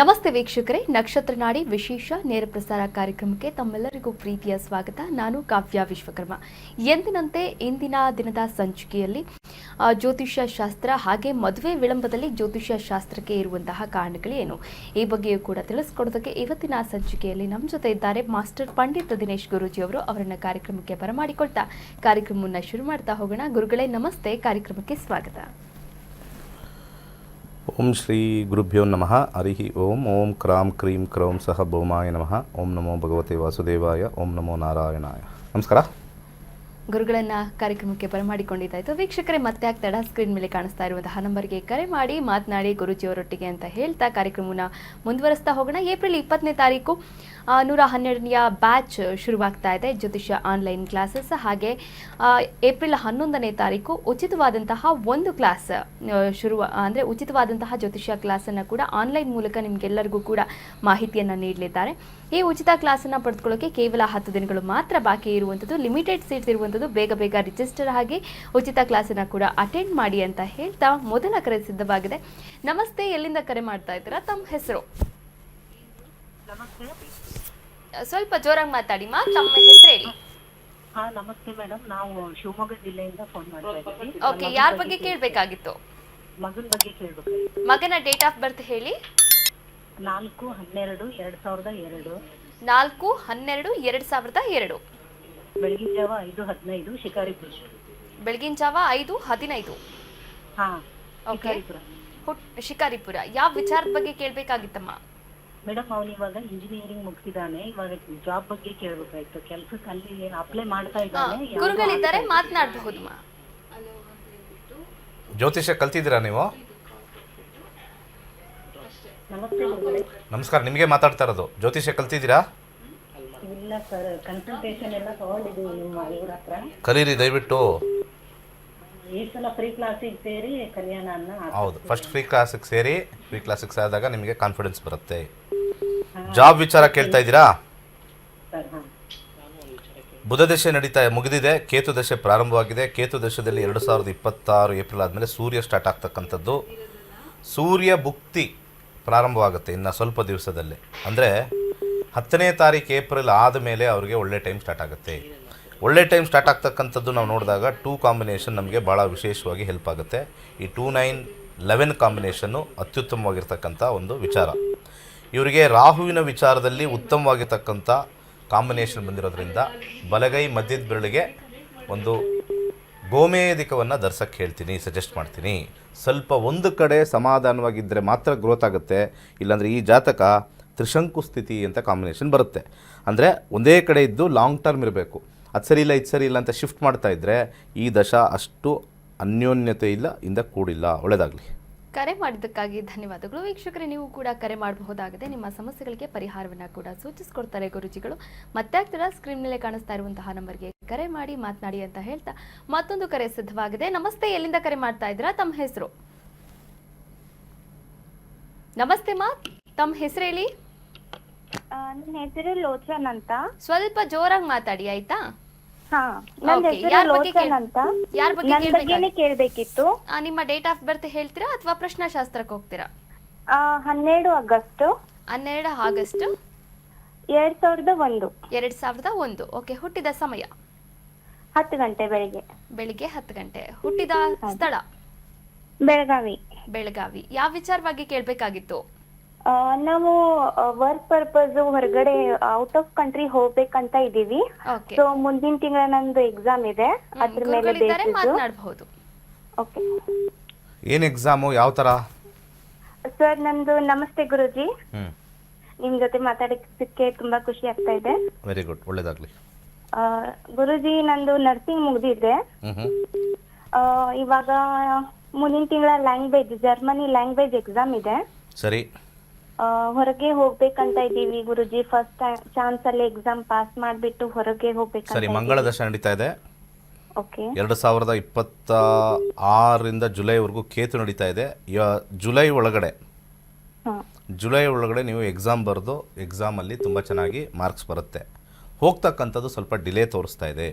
ನಮಸ್ತೆ ವೀಕ್ಷಕರೇ, ನಕ್ಷತ್ರ ನಾಡಿ ವಿಶೇಷ ನೇರ ಪ್ರಸಾರ ಕಾರ್ಯಕ್ರಮಕ್ಕೆ ತಮ್ಮೆಲ್ಲರಿಗೂ ಪ್ರೀತಿಯ ಸ್ವಾಗತ. ನಾನು ಕಾವ್ಯ ವಿಶ್ವಕರ್ಮ. ಎಂದಿನಂತೆ ಇಂದಿನ ದಿನದ ಸಂಚಿಕೆಯಲ್ಲಿ ಜ್ಯೋತಿಷ್ಯ ಶಾಸ್ತ್ರ ಹಾಗೆ ಮದುವೆ ವಿಳಂಬದಲ್ಲಿ ಜ್ಯೋತಿಷ್ಯ ಶಾಸ್ತ್ರಕ್ಕೆ ಇರುವಂತಹ ಕಾರಣಗಳೇನು ಈ ಬಗ್ಗೆಯೂ ಕೂಡ ತಿಳಿಸ್ಕೊಡೋದಕ್ಕೆ ಇವತ್ತಿನ ಸಂಚಿಕೆಯಲ್ಲಿ ನಮ್ಮ ಜೊತೆ ಇದ್ದಾರೆ ಮಾಸ್ಟರ್ ಪಂಡಿತ್ ದಿನೇಶ್ ಗುರೂಜಿ ಅವರು. ಅವರನ್ನ ಕಾರ್ಯಕ್ರಮಕ್ಕೆ ಬರಮಾಡಿಕೊಳ್ತಾ ಕಾರ್ಯಕ್ರಮವನ್ನು ಶುರು ಮಾಡ್ತಾ ಹೋಗೋಣ. ಗುರುಗಳೇ ನಮಸ್ತೆ, ಕಾರ್ಯಕ್ರಮಕ್ಕೆ ಸ್ವಾಗತ. ಓಂ ಶ್ರೀ ಗುರುಭ್ಯೋ ನಮಃ. ಹರಿ ಓಂ. ಓಂ ಕ್ರಾಂ ಕ್ರೀಂ ಕ್ರೌಂ ಸಹ ಭೌಮಾಯ ನಮಃ. ಓಂ ನಮೋ ಭಗವತೆ ವಾಸುದೇವಾಯ. ಓಂ ನಮೋ ನಾರಾಯಣಾಯ. ನಮಸ್ಕಾರ ಗುರುಗಳನ್ನ ಕಾರ್ಯಕ್ರಮಕ್ಕೆ ಬರಮಾಡಿಕೊಂಡಿದ್ದಾಯಿತು. ವೀಕ್ಷಕರೇ, ಮತ್ತೆ ಆಗ್ತಾಡ ಸ್ಕ್ರೀನ್ ಮೇಲೆ ಕಾಣಿಸ್ತಾ ಇರುವಂತಹ ನಂಬರ್ಗೆ ಕರೆ ಮಾಡಿ ಮಾತನಾಡಿ ಗುರೂಜಿಯವರೊಟ್ಟಿಗೆ ಅಂತ ಹೇಳ್ತಾ ಕಾರ್ಯಕ್ರಮವನ್ನು ಮುಂದುವರಿಸ್ತಾ ಹೋಗೋಣ. ಏಪ್ರಿಲ್ 20ನೇ ತಾರೀಕು 112ನೆಯ ಬ್ಯಾಚ್ ಶುರುವಾಗ್ತಾ ಇದೆ, ಜ್ಯೋತಿಷ್ಯ ಆನ್ಲೈನ್ ಕ್ಲಾಸಸ್. ಹಾಗೆ ಏಪ್ರಿಲ್ 11ನೇ ತಾರೀಕು ಉಚಿತವಾದಂತಹ ಒಂದು ಕ್ಲಾಸ್ ಅಂದರೆ ಉಚಿತವಾದಂತಹ ಜ್ಯೋತಿಷ್ಯ ಕ್ಲಾಸನ್ನು ಕೂಡ ಆನ್ಲೈನ್ ಮೂಲಕ ನಿಮಗೆಲ್ಲರಿಗೂ ಕೂಡ ಮಾಹಿತಿಯನ್ನು ನೀಡಲಿದ್ದಾರೆ. ಈ ಉಚಿತ ಕ್ಲಾಸನ್ನು ಪಡೆದುಕೊಳ್ಳೋಕೆ ಕೇವಲ 10 ದಿನಗಳು ಮಾತ್ರ ಬಾಕಿ ಇರುವಂಥದ್ದು. ಲಿಮಿಟೆಡ್ ಸೀಟ್ಸ್ ಇರುವಂಥದ್ದು. ಬೇಗ ರಿಜಿಸ್ಟರ್ ಆಗಿ ಉಚಿತ ಕ್ಲಾಸನ್ನು ಕೂಡ ಅಟೆಂಡ್ ಮಾಡಿ ಅಂತ ಹೇಳ್ತಾ ಮೊದಲ ಕರೆ ಸಿದ್ಧವಾಗಿದೆ. ನಮಸ್ತೆ, ಎಲ್ಲಿಂದ ಕರೆ ಮಾಡ್ತಾ ಇದ್ದೀರಾ? ತಮ್ಮ ಹೆಸರು? ನಮಸ್ತೆ. ಸ್ವಲ್ಪ ಜೋರಾಗಿ ಮಾತಾಡಿ ಮಾ. ತಮ್ಮ ಹೆಸರು ಹೇಳಿ. ನಮಸ್ತೆ ಮೇಡಮ್, ನಾವು ಶಿವಮೊಗ್ಗ ಜಿಲ್ಲೆಯಿಂದ ಫೋನ್ ಮಾಡ್ತಾ ಇದ್ದೀವಿ. ಓಕೆ, ಯಾರ ಬಗ್ಗೆ ಕೇಳಬೇಕಾಗಿತ್ತು? ಮಗನ ಬಗ್ಗೆ ಕೇಳಬೇಕು. ಮಗನ ಡೇಟ್ ಆಫ್ ಬರ್ತ್ ಹೇಳಿ. 4/12/2002. 4/12/2002. ಬೆಳಗಿನ ಜಾವ 5:15 ಶಿಕಾರಿಪುರ. ಬೆಳಗಿನ ಜಾವ 5:15. ಓಕೆ, ಶಿಕಾರಿಪುರ. ಯಾವ ವಿಚಾರದ ಬಗ್ಗೆ ಕೇಳಬೇಕಾಗಿತ್ತಮ್ಮ? ಮೇಡಮ್, ಅವನು ಇವಾಗ ಇಂಜಿನಿಯರಿಂಗ್ ಮುಗಿಸಿದಾನೆ. ಇವಾಗ ಜಾಬ್ ಬಗ್ಗೆ ಕೇಳಬೇಕಾಯ್ತು. ಕೆಲಸಕ್ಕೆ ಅಲ್ಲಿ ಅಪ್ಲೈ ಮಾಡ್ತಾ ಇದ್ದಾನೆ. ಗುರುಗಳಿದ್ದಾರೆ, ಮಾತನಾಡಬಹುದು. ಜ್ಯೋತಿಷ್ಯ ಕಲ್ತಿದ್ದೀರಾ ನೀವು? ನಮಸ್ತೆ ಗುರುಗಳೇ. ನಮಸ್ಕಾರ. ನಿಮಗೆ ಮಾತಾಡ್ತಾ ಇರೋದು. ಜ್ಯೋತಿಷ್ಯ ಕಲ್ತಿದ್ದೀರಾ? ಇಲ್ಲ ಸರ್, ಕನ್ಸಲ್ಟೇಷನ್ ಎಲ್ಲ ತಗೊಂಡಿದ್ದೀವಿ ನಿಮ್ಮ ಇವ್ರ ಹತ್ರ. ಕಲೀರಿ ದಯವಿಟ್ಟು. ಈ ಸಲ ಫ್ರೀ ಕ್ಲಾಸಿಗೆ ಸೇರಿ ಕಲ್ಯಾಣ ಅನ್ನ. ಹೌದು, ಫಸ್ಟ್ ಫ್ರೀ ಕ್ಲಾಸಿಗೆ ಸೇರಿ. ಫ್ರೀ ಕ್ಲಾಸಿಗೆ ಸೇರಿದಾಗ ನಿಮಗೆ ಕಾನ್ಫಿಡೆನ್ಸ್ ಬರುತ್ತೆ. ಜಾಬ್ ವಿಚಾರ ಕೇಳ್ತಾ ಇದ್ದೀರಾ? ಬುಧ ದಶೆ ಮುಗಿದಿದೆ, ಕೇತು ದಶೆ ಪ್ರಾರಂಭವಾಗಿದೆ. ಕೇತು ದಶೆಯಲ್ಲಿ 2026 ಏಪ್ರಿಲ್ ಆದಮೇಲೆ ಸೂರ್ಯ ಸ್ಟಾರ್ಟ್ ಆಗ್ತಕ್ಕಂಥದ್ದು. ಸೂರ್ಯ ಭುಕ್ತಿ ಪ್ರಾರಂಭವಾಗುತ್ತೆ ಇನ್ನು ಸ್ವಲ್ಪ ದಿವಸದಲ್ಲಿ. ಅಂದರೆ 10ನೇ ತಾರೀಕು ಏಪ್ರಿಲ್ ಆದಮೇಲೆ ಅವ್ರಿಗೆ ಒಳ್ಳೆ ಟೈಮ್ ಸ್ಟಾರ್ಟ್ ಆಗುತ್ತೆ. ಒಳ್ಳೆ ಟೈಮ್ ಸ್ಟಾರ್ಟ್ ಆಗ್ತಕ್ಕಂಥದ್ದು ನಾವು ನೋಡಿದಾಗ 2 ಕಾಂಬಿನೇಷನ್ ನಮಗೆ ಭಾಳ ವಿಶೇಷವಾಗಿ ಹೆಲ್ಪ್ ಆಗುತ್ತೆ. ಈ 2-9-11 ಕಾಂಬಿನೇಷನ್ನು ಅತ್ಯುತ್ತಮವಾಗಿರ್ತಕ್ಕಂಥ ಒಂದು ವಿಚಾರ. ಇವರಿಗೆ ರಾಹುವಿನ ವಿಚಾರದಲ್ಲಿ ಉತ್ತಮವಾಗಿರ್ತಕ್ಕಂಥ ಕಾಂಬಿನೇಷನ್ ಬಂದಿರೋದ್ರಿಂದ ಬಲಗೈ ಮಧ್ಯದ ಬೆರಳಿಗೆ ಒಂದು ಗೋಮೇಧಿಕವನ್ನು ಧರಿಸೋಕ್ಕೆ ಹೇಳ್ತೀನಿ, ಸಜೆಸ್ಟ್ ಮಾಡ್ತೀನಿ. ಸ್ವಲ್ಪ ಒಂದು ಕಡೆ ಸಮಾಧಾನವಾಗಿದ್ದರೆ ಮಾತ್ರ ಗ್ರೋತ್ ಆಗುತ್ತೆ. ಇಲ್ಲಾಂದರೆ ಈ ಜಾತಕ ತ್ರಿಶಂಕು ಸ್ಥಿತಿ ಅಂತ ಕಾಂಬಿನೇಷನ್ ಬರುತ್ತೆ. ಅಂದರೆ ಒಂದೇ ಕಡೆ ಇದ್ದು ಲಾಂಗ್ ಟರ್ಮ್ ಇರಬೇಕು. ಅದು ಸರಿ ಇಲ್ಲ, ಇದು ಸರಿ ಇಲ್ಲ ಅಂತ ಶಿಫ್ಟ್ ಮಾಡ್ತಾ ಇದ್ದರೆ ಈ ದಶ ಅಷ್ಟು ಅನ್ಯೋನ್ಯತೆ ಇಲ್ಲ ಇಂದ ಕೂಡಿಲ್ಲ. ಒಳ್ಳೆಯದಾಗಲಿ. ಕರೆ ಮಾಡಿದ್ದಕ್ಕಾಗಿ ಧನ್ಯವಾದಗಳು. ವೀಕ್ಷಕರೇ, ನೀವು ಕೂಡ ಕರೆ ಮಾಡಬಹುದಾಗಿದೆ. ನಿಮ್ಮ ಸಮಸ್ಯೆಗಳಿಗೆ ಪರಿಹಾರವನ್ನು ಕೂಡ ಸೂಚಿಸಿಕೊಡ್ತಾರೆ ಗುರುಜಿಗಳು. ಮತ್ತೆ ಆಗ್ತೀರಾ ಸ್ಕ್ರೀನ್ ಮೇಲೆ ಕಾಣಿಸ್ತಾ ಇರುವಂತಹ ನಂಬರ್ಗೆ ಕರೆ ಮಾಡಿ ಮಾತನಾಡಿ ಅಂತ ಹೇಳ್ತಾ ಮತ್ತೊಂದು ಕರೆ ಸಿದ್ಧವಾಗಿದೆ. ನಮಸ್ತೆ, ಎಲ್ಲಿಂದ ಕರೆ ಮಾಡ್ತಾ ಇದ್ದೀರಾ? ತಮ್ಮ ಹೆಸರು? ನಮಸ್ತೆ ಮಾ, ತಮ್ಮ ಹೆಸರು ಹೇಳಿ. ನನ್ನ ಹೆಸರು ಲೋಚನ್ ಅಂತ. ಸ್ವಲ್ಪ ಜೋರಾಗಿ ಮಾತಾಡಿ ಆಯ್ತಾ? ನನ್ನ ಹೆಸರು ಲೋಚನ್ ಅಂತ. ಯಾರ ಬಗ್ಗೆ ಕೇಳಬೇಕಿತ್ತು? ನಿಮ್ಮ ಡೇಟ್ ಆಫ್ ಬರ್ತ್ ಹೇಳ್ತೀರಾ ಅಥವಾ ಪ್ರಶ್ನಾಶಾಸ್ತ್ರಕ್ಕೆ ಹೋಗ್ತೀರಾ? 12 ಆಗಸ್ಟ್. 12 ಆಗಸ್ಟ್ 2001. 2001. ಓಕೆ, ಹುಟ್ಟಿದ ಸಮಯ? 10 ಗಂಟೆ ಬೆಳಿಗ್ಗೆ. ಬೆಳಿಗ್ಗೆ 10 ಗಂಟೆ. ಹುಟ್ಟಿದ ಸ್ಥಳ? ಬೆಳಗಾವಿ. ಯಾವ ವಿಚಾರವಾಗಿ ಕೇಳಬೇಕಾಗಿತ್ತು? ನಾವು ವರ್ಕ್ ಪರ್ಪಸ್ ಹೊರಗಡೆ ಔಟ್ ಆಫ್ ಕಂಟ್ರಿ ಹೋಗ್ಬೇಕಂತ ಇದೀವಿ. ಸೊ ಮುಂದಿನ ತಿಂಗಳ ನಂದು ಎಕ್ಸಾಮ್ ಇದೆ, ಅದ್ರ ಮೇಲೆ ಮಾತನಾಡಬಹುದು. ಓಕೆ, ಏನು ಎಕ್ಸಾಮು, ಯಾವ ಥರ? ಸರ್, ನಂದು ನಮಸ್ತೆ ಗುರುಜಿ. ನಿಮ್ ಜೊತೆ ಮಾತಾಡೋದಕ್ಕೆ ತುಂಬಾ ಖುಷಿ ಆಗ್ತಾ ಇದೆ. ವೆರಿ ಗುಡ್, ಒಳ್ಳೇದಾಗ್ಲಿ. ಗುರುಜಿ, ನಂದು ನರ್ಸಿಂಗ್ ಮುಗ್ದಿದೆ. ಇವಾಗ ಮುಂದಿನ ತಿಂಗಳ ಜರ್ಮನಿ ಲ್ಯಾಂಗ್ವೇಜ್ ಎಕ್ಸಾಮ್ ಇದೆ. ಸರಿ. ಹೊರಗೆ ಹೋಗ್ಬೇಕಂತ ಇದೀವಿ ಗುರುಜಿ. ಫಸ್ಟ್ ಚಾನ್ಸ್ ಅಲ್ಲಿ ಎಕ್ಸಾಮ್ ಪಾಸ್ ಮಾಡ್ಬಿಟ್ಟು ಹೊರಗೆ ಹೋಗ್ಬೇಕಂತ. ಸರಿ, ಮಂಗಳ ದಶ ನಡೀತಾ ಇದೆ. ಓಕೆ. 2026 ಜುಲೈವರೆಗೂ ಕೇತು ನಡೀತಾ ಇದೆ. ಜುಲೈ ಒಳಗಡೆ ನೀವು ಎಕ್ಸಾಮ್ ಬರೆದು ಎಕ್ಸಾಮಲ್ಲಿ ತುಂಬ ಚೆನ್ನಾಗಿ ಮಾರ್ಕ್ಸ್ ಬರುತ್ತೆ. ಹೋಗ್ತಕ್ಕಂಥದ್ದು ಸ್ವಲ್ಪ ಡಿಲೇ ತೋರಿಸ್ತಾ ಇದೆ.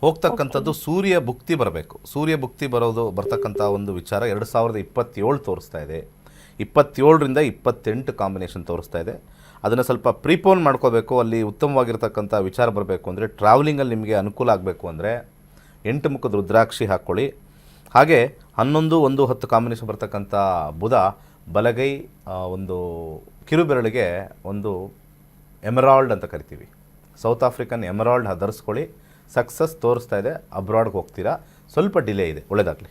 ಹೋಗ್ತಕ್ಕಂಥದ್ದು ಸೂರ್ಯ ಭುಕ್ತಿ ಬರಬೇಕು. ಸೂರ್ಯ ಭುಕ್ತಿ ಬರ್ತಕ್ಕಂಥ ಒಂದು ವಿಚಾರ 2027 ತೋರಿಸ್ತಾ ಇದೆ. 27ರಿಂದ 28 ಕಾಂಬಿನೇಷನ್ ತೋರಿಸ್ತಾ ಇದೆ. ಅದನ್ನು ಸ್ವಲ್ಪ ಪ್ರೀಪೋನ್ ಮಾಡ್ಕೋಬೇಕು. ಅಲ್ಲಿ ಉತ್ತಮವಾಗಿರ್ತಕ್ಕಂಥ ವಿಚಾರ ಬರಬೇಕು ಅಂದರೆ, ಟ್ರಾವೆಲಿಂಗಲ್ಲಿ ನಿಮಗೆ ಅನುಕೂಲ ಆಗಬೇಕು ಅಂದರೆ 8 ಮುಖದ ರುದ್ರಾಕ್ಷಿ ಹಾಕ್ಕೊಳ್ಳಿ. ಹಾಗೆ 11, 1, 10 ಕಾಂಬಿನೇಷನ್ ಬರ್ತಕ್ಕಂಥ ಬುಧ ಬಲಗೈ ಒಂದು ಕಿರುಬೆರಳಿಗೆ ಒಂದು ಎಮರಾಲ್ಡ್ ಅಂತ ಕರಿತೀವಿ, ಸೌತ್ ಆಫ್ರಿಕನ್ ಎಮರಾಲ್ಡ್ ಧರಿಸ್ಕೊಳ್ಳಿ. ಸಕ್ಸಸ್ ತೋರಿಸ್ತಾ ಇದೆ. ಅಬ್ರಾಡ್ಗೆ ಹೋಗ್ತೀರಾ, ಸ್ವಲ್ಪ ಡಿಲೇ ಇದೆ. ಒಳ್ಳೆಯದಾಗಲಿ.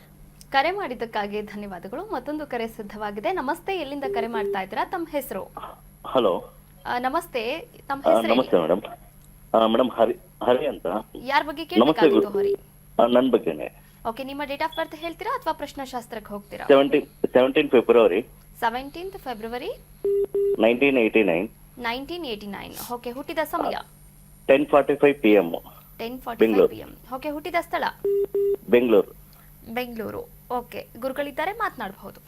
ಕರೆ ಮಾಡಿದ್ದಕ್ಕಾಗಿ ಧನ್ಯವಾದಗಳು. ಮತ್ತೊಂದು ಕರೆ ಸಿದ್ಧವಾಗಿದೆ. ನಮಸ್ತೆ, ಎಲ್ಲಿಂದ ಕರೆ ಮಾಡ್ತಾ ಇದ್ದೀರಾ? ತಮ್ಮ ಹೆಸರು? ಹಲೋ, ನಮಸ್ತೆ, ತಮ್ಮ ಹೆಸರು? ನಮಸ್ತೆ ಮೇಡಮ್. ಮೇಡಮ್ ಹರಿ ಅಂತ. ಯಾರ ಬಗ್ಗೆ ಕೇಳಬೇಕಾಗಿತ್ತು? ಹರಿ, ನನ್ನ ಬಗ್ಗೆನೇ. ಓಕೆ, ನಿಮ್ಮ ಡೇಟ್ ಆಫ್ ಬರ್ತ್ ಹೇಳ್ತೀರಾ ಅಥವಾ ಪ್ರಶ್ನಾಶಾಸ್ತ್ರಕ್ಕೆ ಹೋಗ್ತೀರಾ? 17 ಫೆಬ್ರವರಿ 17th ಫೆಬ್ರವರಿ 1989. ಓಕೆ, ಹುಟ್ಟಿದ ಸಮಯ 10:45 PM. 10:45 PM. ಓಕೆ, ಹುಟ್ಟಿದ ಸ್ಥಳ ಬೆಂಗಳೂರು. ಓಕೆ, ಗುರುಗಳಿದ್ದಾರೆ, ಮಾತನಾಡಬಹುದು.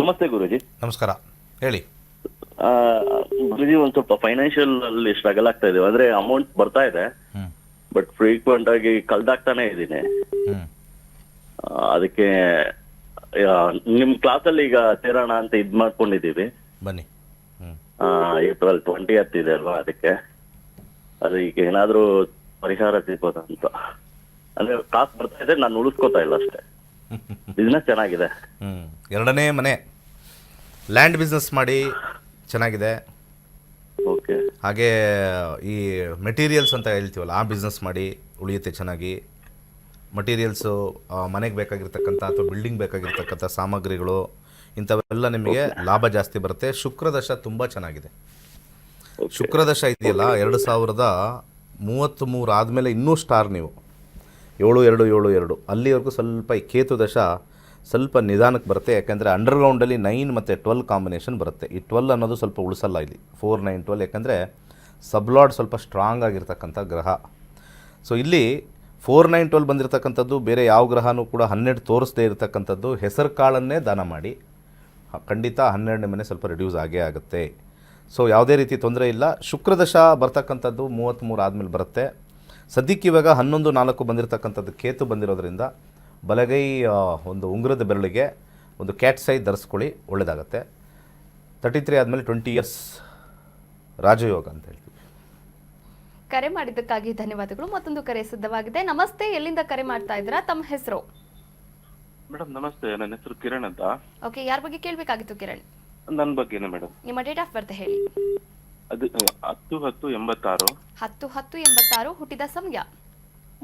ನಮಸ್ತೆ ಗುರುಜಿ. ನಮಸ್ಕಾರ, ಹೇಳಿ. ಗುರುಜಿ, ಒಂದ್ ಸ್ವಲ್ಪ ಫೈನಾನ್ಷಿಯಲ್ ಅಲ್ಲಿ ಸ್ಟ್ರಗಲ್ ಆಗ್ತಾ ಇದೆ. ಅಂದ್ರೆ ಅಮೌಂಟ್ ಬರ್ತಾ ಇದೆ, ಬಟ್ ಫ್ರೀಕ್ವೆಂಟ್ ಆಗಿ ಕಳ್ದಾಗ್ತಾನೆ ಇದ್ದೀನಿ. ಅದಕ್ಕೆ ನಿಮ್ ಕ್ಲಾಸ್ ಅಲ್ಲಿ ಈಗ ಸೇರೋಣ ಅಂತ ಇದ್ ಮಾಡ್ಕೊಂಡಿದೀವಿ. ಬನ್ನಿ. ಏಪ್ರಿಲ್ 20th ಇದೆ ಅಲ್ವಾ, ಅದಕ್ಕೆ ಅದು ಈಗ ಏನಾದ್ರೂ ಪರಿಹಾರ ಸಿಗ್ಬೋದ ಅಂತ. ಅಂದ್ರೆ ಕ್ಲಾಸ್ ಬರ್ತಾ ಇದೆ, ನಾನು ಉಳಿಸ್ಕೋತಾ ಇಲ್ಲ ಅಷ್ಟೇ. ಬಿಸ್ನೆಸ್ ಚೆನ್ನಾಗಿದೆ. ಎರಡನೇ ಮನೆ ಲ್ಯಾಂಡ್ ಬಿಸ್ನೆಸ್ ಮಾಡಿ ಚೆನ್ನಾಗಿದೆ. ಓಕೆ. ಹಾಗೆ ಈ ಮೆಟೀರಿಯಲ್ಸ್ ಅಂತ ಹೇಳ್ತೀವಲ್ಲ, ಆ ಬಿಸ್ನೆಸ್ ಮಾಡಿ ಉಳಿಯುತ್ತೆ ಚೆನ್ನಾಗಿ. ಮಟೀರಿಯಲ್ಸು, ಮನೆಗೆ ಬೇಕಾಗಿರ್ತಕ್ಕಂಥ ಅಥವಾ ಬಿಲ್ಡಿಂಗ್ ಬೇಕಾಗಿರ್ತಕ್ಕಂಥ ಸಾಮಗ್ರಿಗಳು, ಇಂಥವೆಲ್ಲ ನಿಮಗೆ ಲಾಭ ಜಾಸ್ತಿ ಬರುತ್ತೆ. ಶುಕ್ರದಶ ತುಂಬ ಚೆನ್ನಾಗಿದೆ. ಶುಕ್ರದಶ ಇದೆಯಲ್ಲ, 2033 ಆದಮೇಲೆ ಇನ್ನೂ ಸ್ಟಾರ್ ನೀವು. 7272 ಅಲ್ಲಿವರೆಗೂ ಸ್ವಲ್ಪ ಈ ಕೇತು ದಶ ಸ್ವಲ್ಪ ನಿಧಾನಕ್ಕೆ ಬರುತ್ತೆ. ಯಾಕೆಂದರೆ ಅಂಡರ್ಗ್ರೌಂಡಲ್ಲಿ 9 ಮತ್ತು 12 ಕಾಂಬಿನೇಷನ್ ಬರುತ್ತೆ. ಈ 12 ಅನ್ನೋದು ಸ್ವಲ್ಪ ಉಳಿಸಲ್ಲ ಇಲ್ಲಿ, 4, 9, 12. ಯಾಕೆಂದರೆ ಸಬ್ಲಾಡ್ ಸ್ವಲ್ಪ ಸ್ಟ್ರಾಂಗ್ ಆಗಿರ್ತಕ್ಕಂಥ ಗ್ರಹ. ಸೊ ಇಲ್ಲಿ 4, 9, 12 ಬಂದಿರತಕ್ಕಂಥದ್ದು ಬೇರೆ ಯಾವ ಗ್ರಹನೂ ಕೂಡ 12 ತೋರಿಸದೇ ಇರತಕ್ಕಂಥದ್ದು. ಹೆಸರು ಕಾಳನ್ನೇ ದಾನ ಮಾಡಿ, ಖಂಡಿತ 12ನೇ ಮನೆ ಸ್ವಲ್ಪ ರಿಡ್ಯೂಸ್ ಆಗೇ ಆಗುತ್ತೆ. ಸೊ ಯಾವುದೇ ರೀತಿ ತೊಂದರೆ ಇಲ್ಲ. ಶುಕ್ರದಶ ಬರ್ತಕ್ಕಂಥದ್ದು 33 ಆದಮೇಲೆ ಬರುತ್ತೆ. ಸದ್ಯಕ್ಕೆ ಇವಾಗ 11-4 ಬಂದಿರತಕ್ಕಂಥದ್ದು ಕೇತು ಬಂದಿರೋದ್ರಿಂದ ಬಲಗೈ ಒಂದು ಉಂಗುರದ ಬೆರಳಿಗೆ ಒಂದು ಕ್ಯಾಟ್ ಸೈ ಧರಿಸ್ಕೊಳ್ಳಿ, ಒಳ್ಳೆಯದಾಗತ್ತೆ. 33 ಆದಮೇಲೆ 20 years ರಾಜಯೋಗ ಅಂತ ಹೇಳ್ತೀವಿ. ಕರೆ ಮಾಡಿದ್ದಕ್ಕಾಗಿ ಧನ್ಯವಾದಗಳು. ಮತ್ತೊಂದು ಕರೆ ಸಿದ್ಧವಾಗಿದೆ. ನಮಸ್ತೆ, ಎಲ್ಲಿಂದ ಕರೆ ಮಾಡ್ತಾ ಇದ್ದೀರಾ? ತಮ್ಮ ಹೆಸರು? ಮೇಡಮ್ ನಮಸ್ತೆ, ನನ್ನ ಹೆಸರು ಕಿರಣ್ ಅಂತ. ಓಕೆ, ಯಾರ ಬಗ್ಗೆ ಕೇಳಬೇಕಾಗಿತ್ತು ಕಿರಣ್? ನನ್ನ ಬಗ್ಗೆನೇ ಮೇಡಮ್. ನಿಮ್ಮ ಡೇಟ್ ಆಫ್ ಬರ್ತ್ ಹೇಳಿ. ಅದು 10/10/86. 10/10/86. ಹುಟ್ಟಿದ ಸಮಯ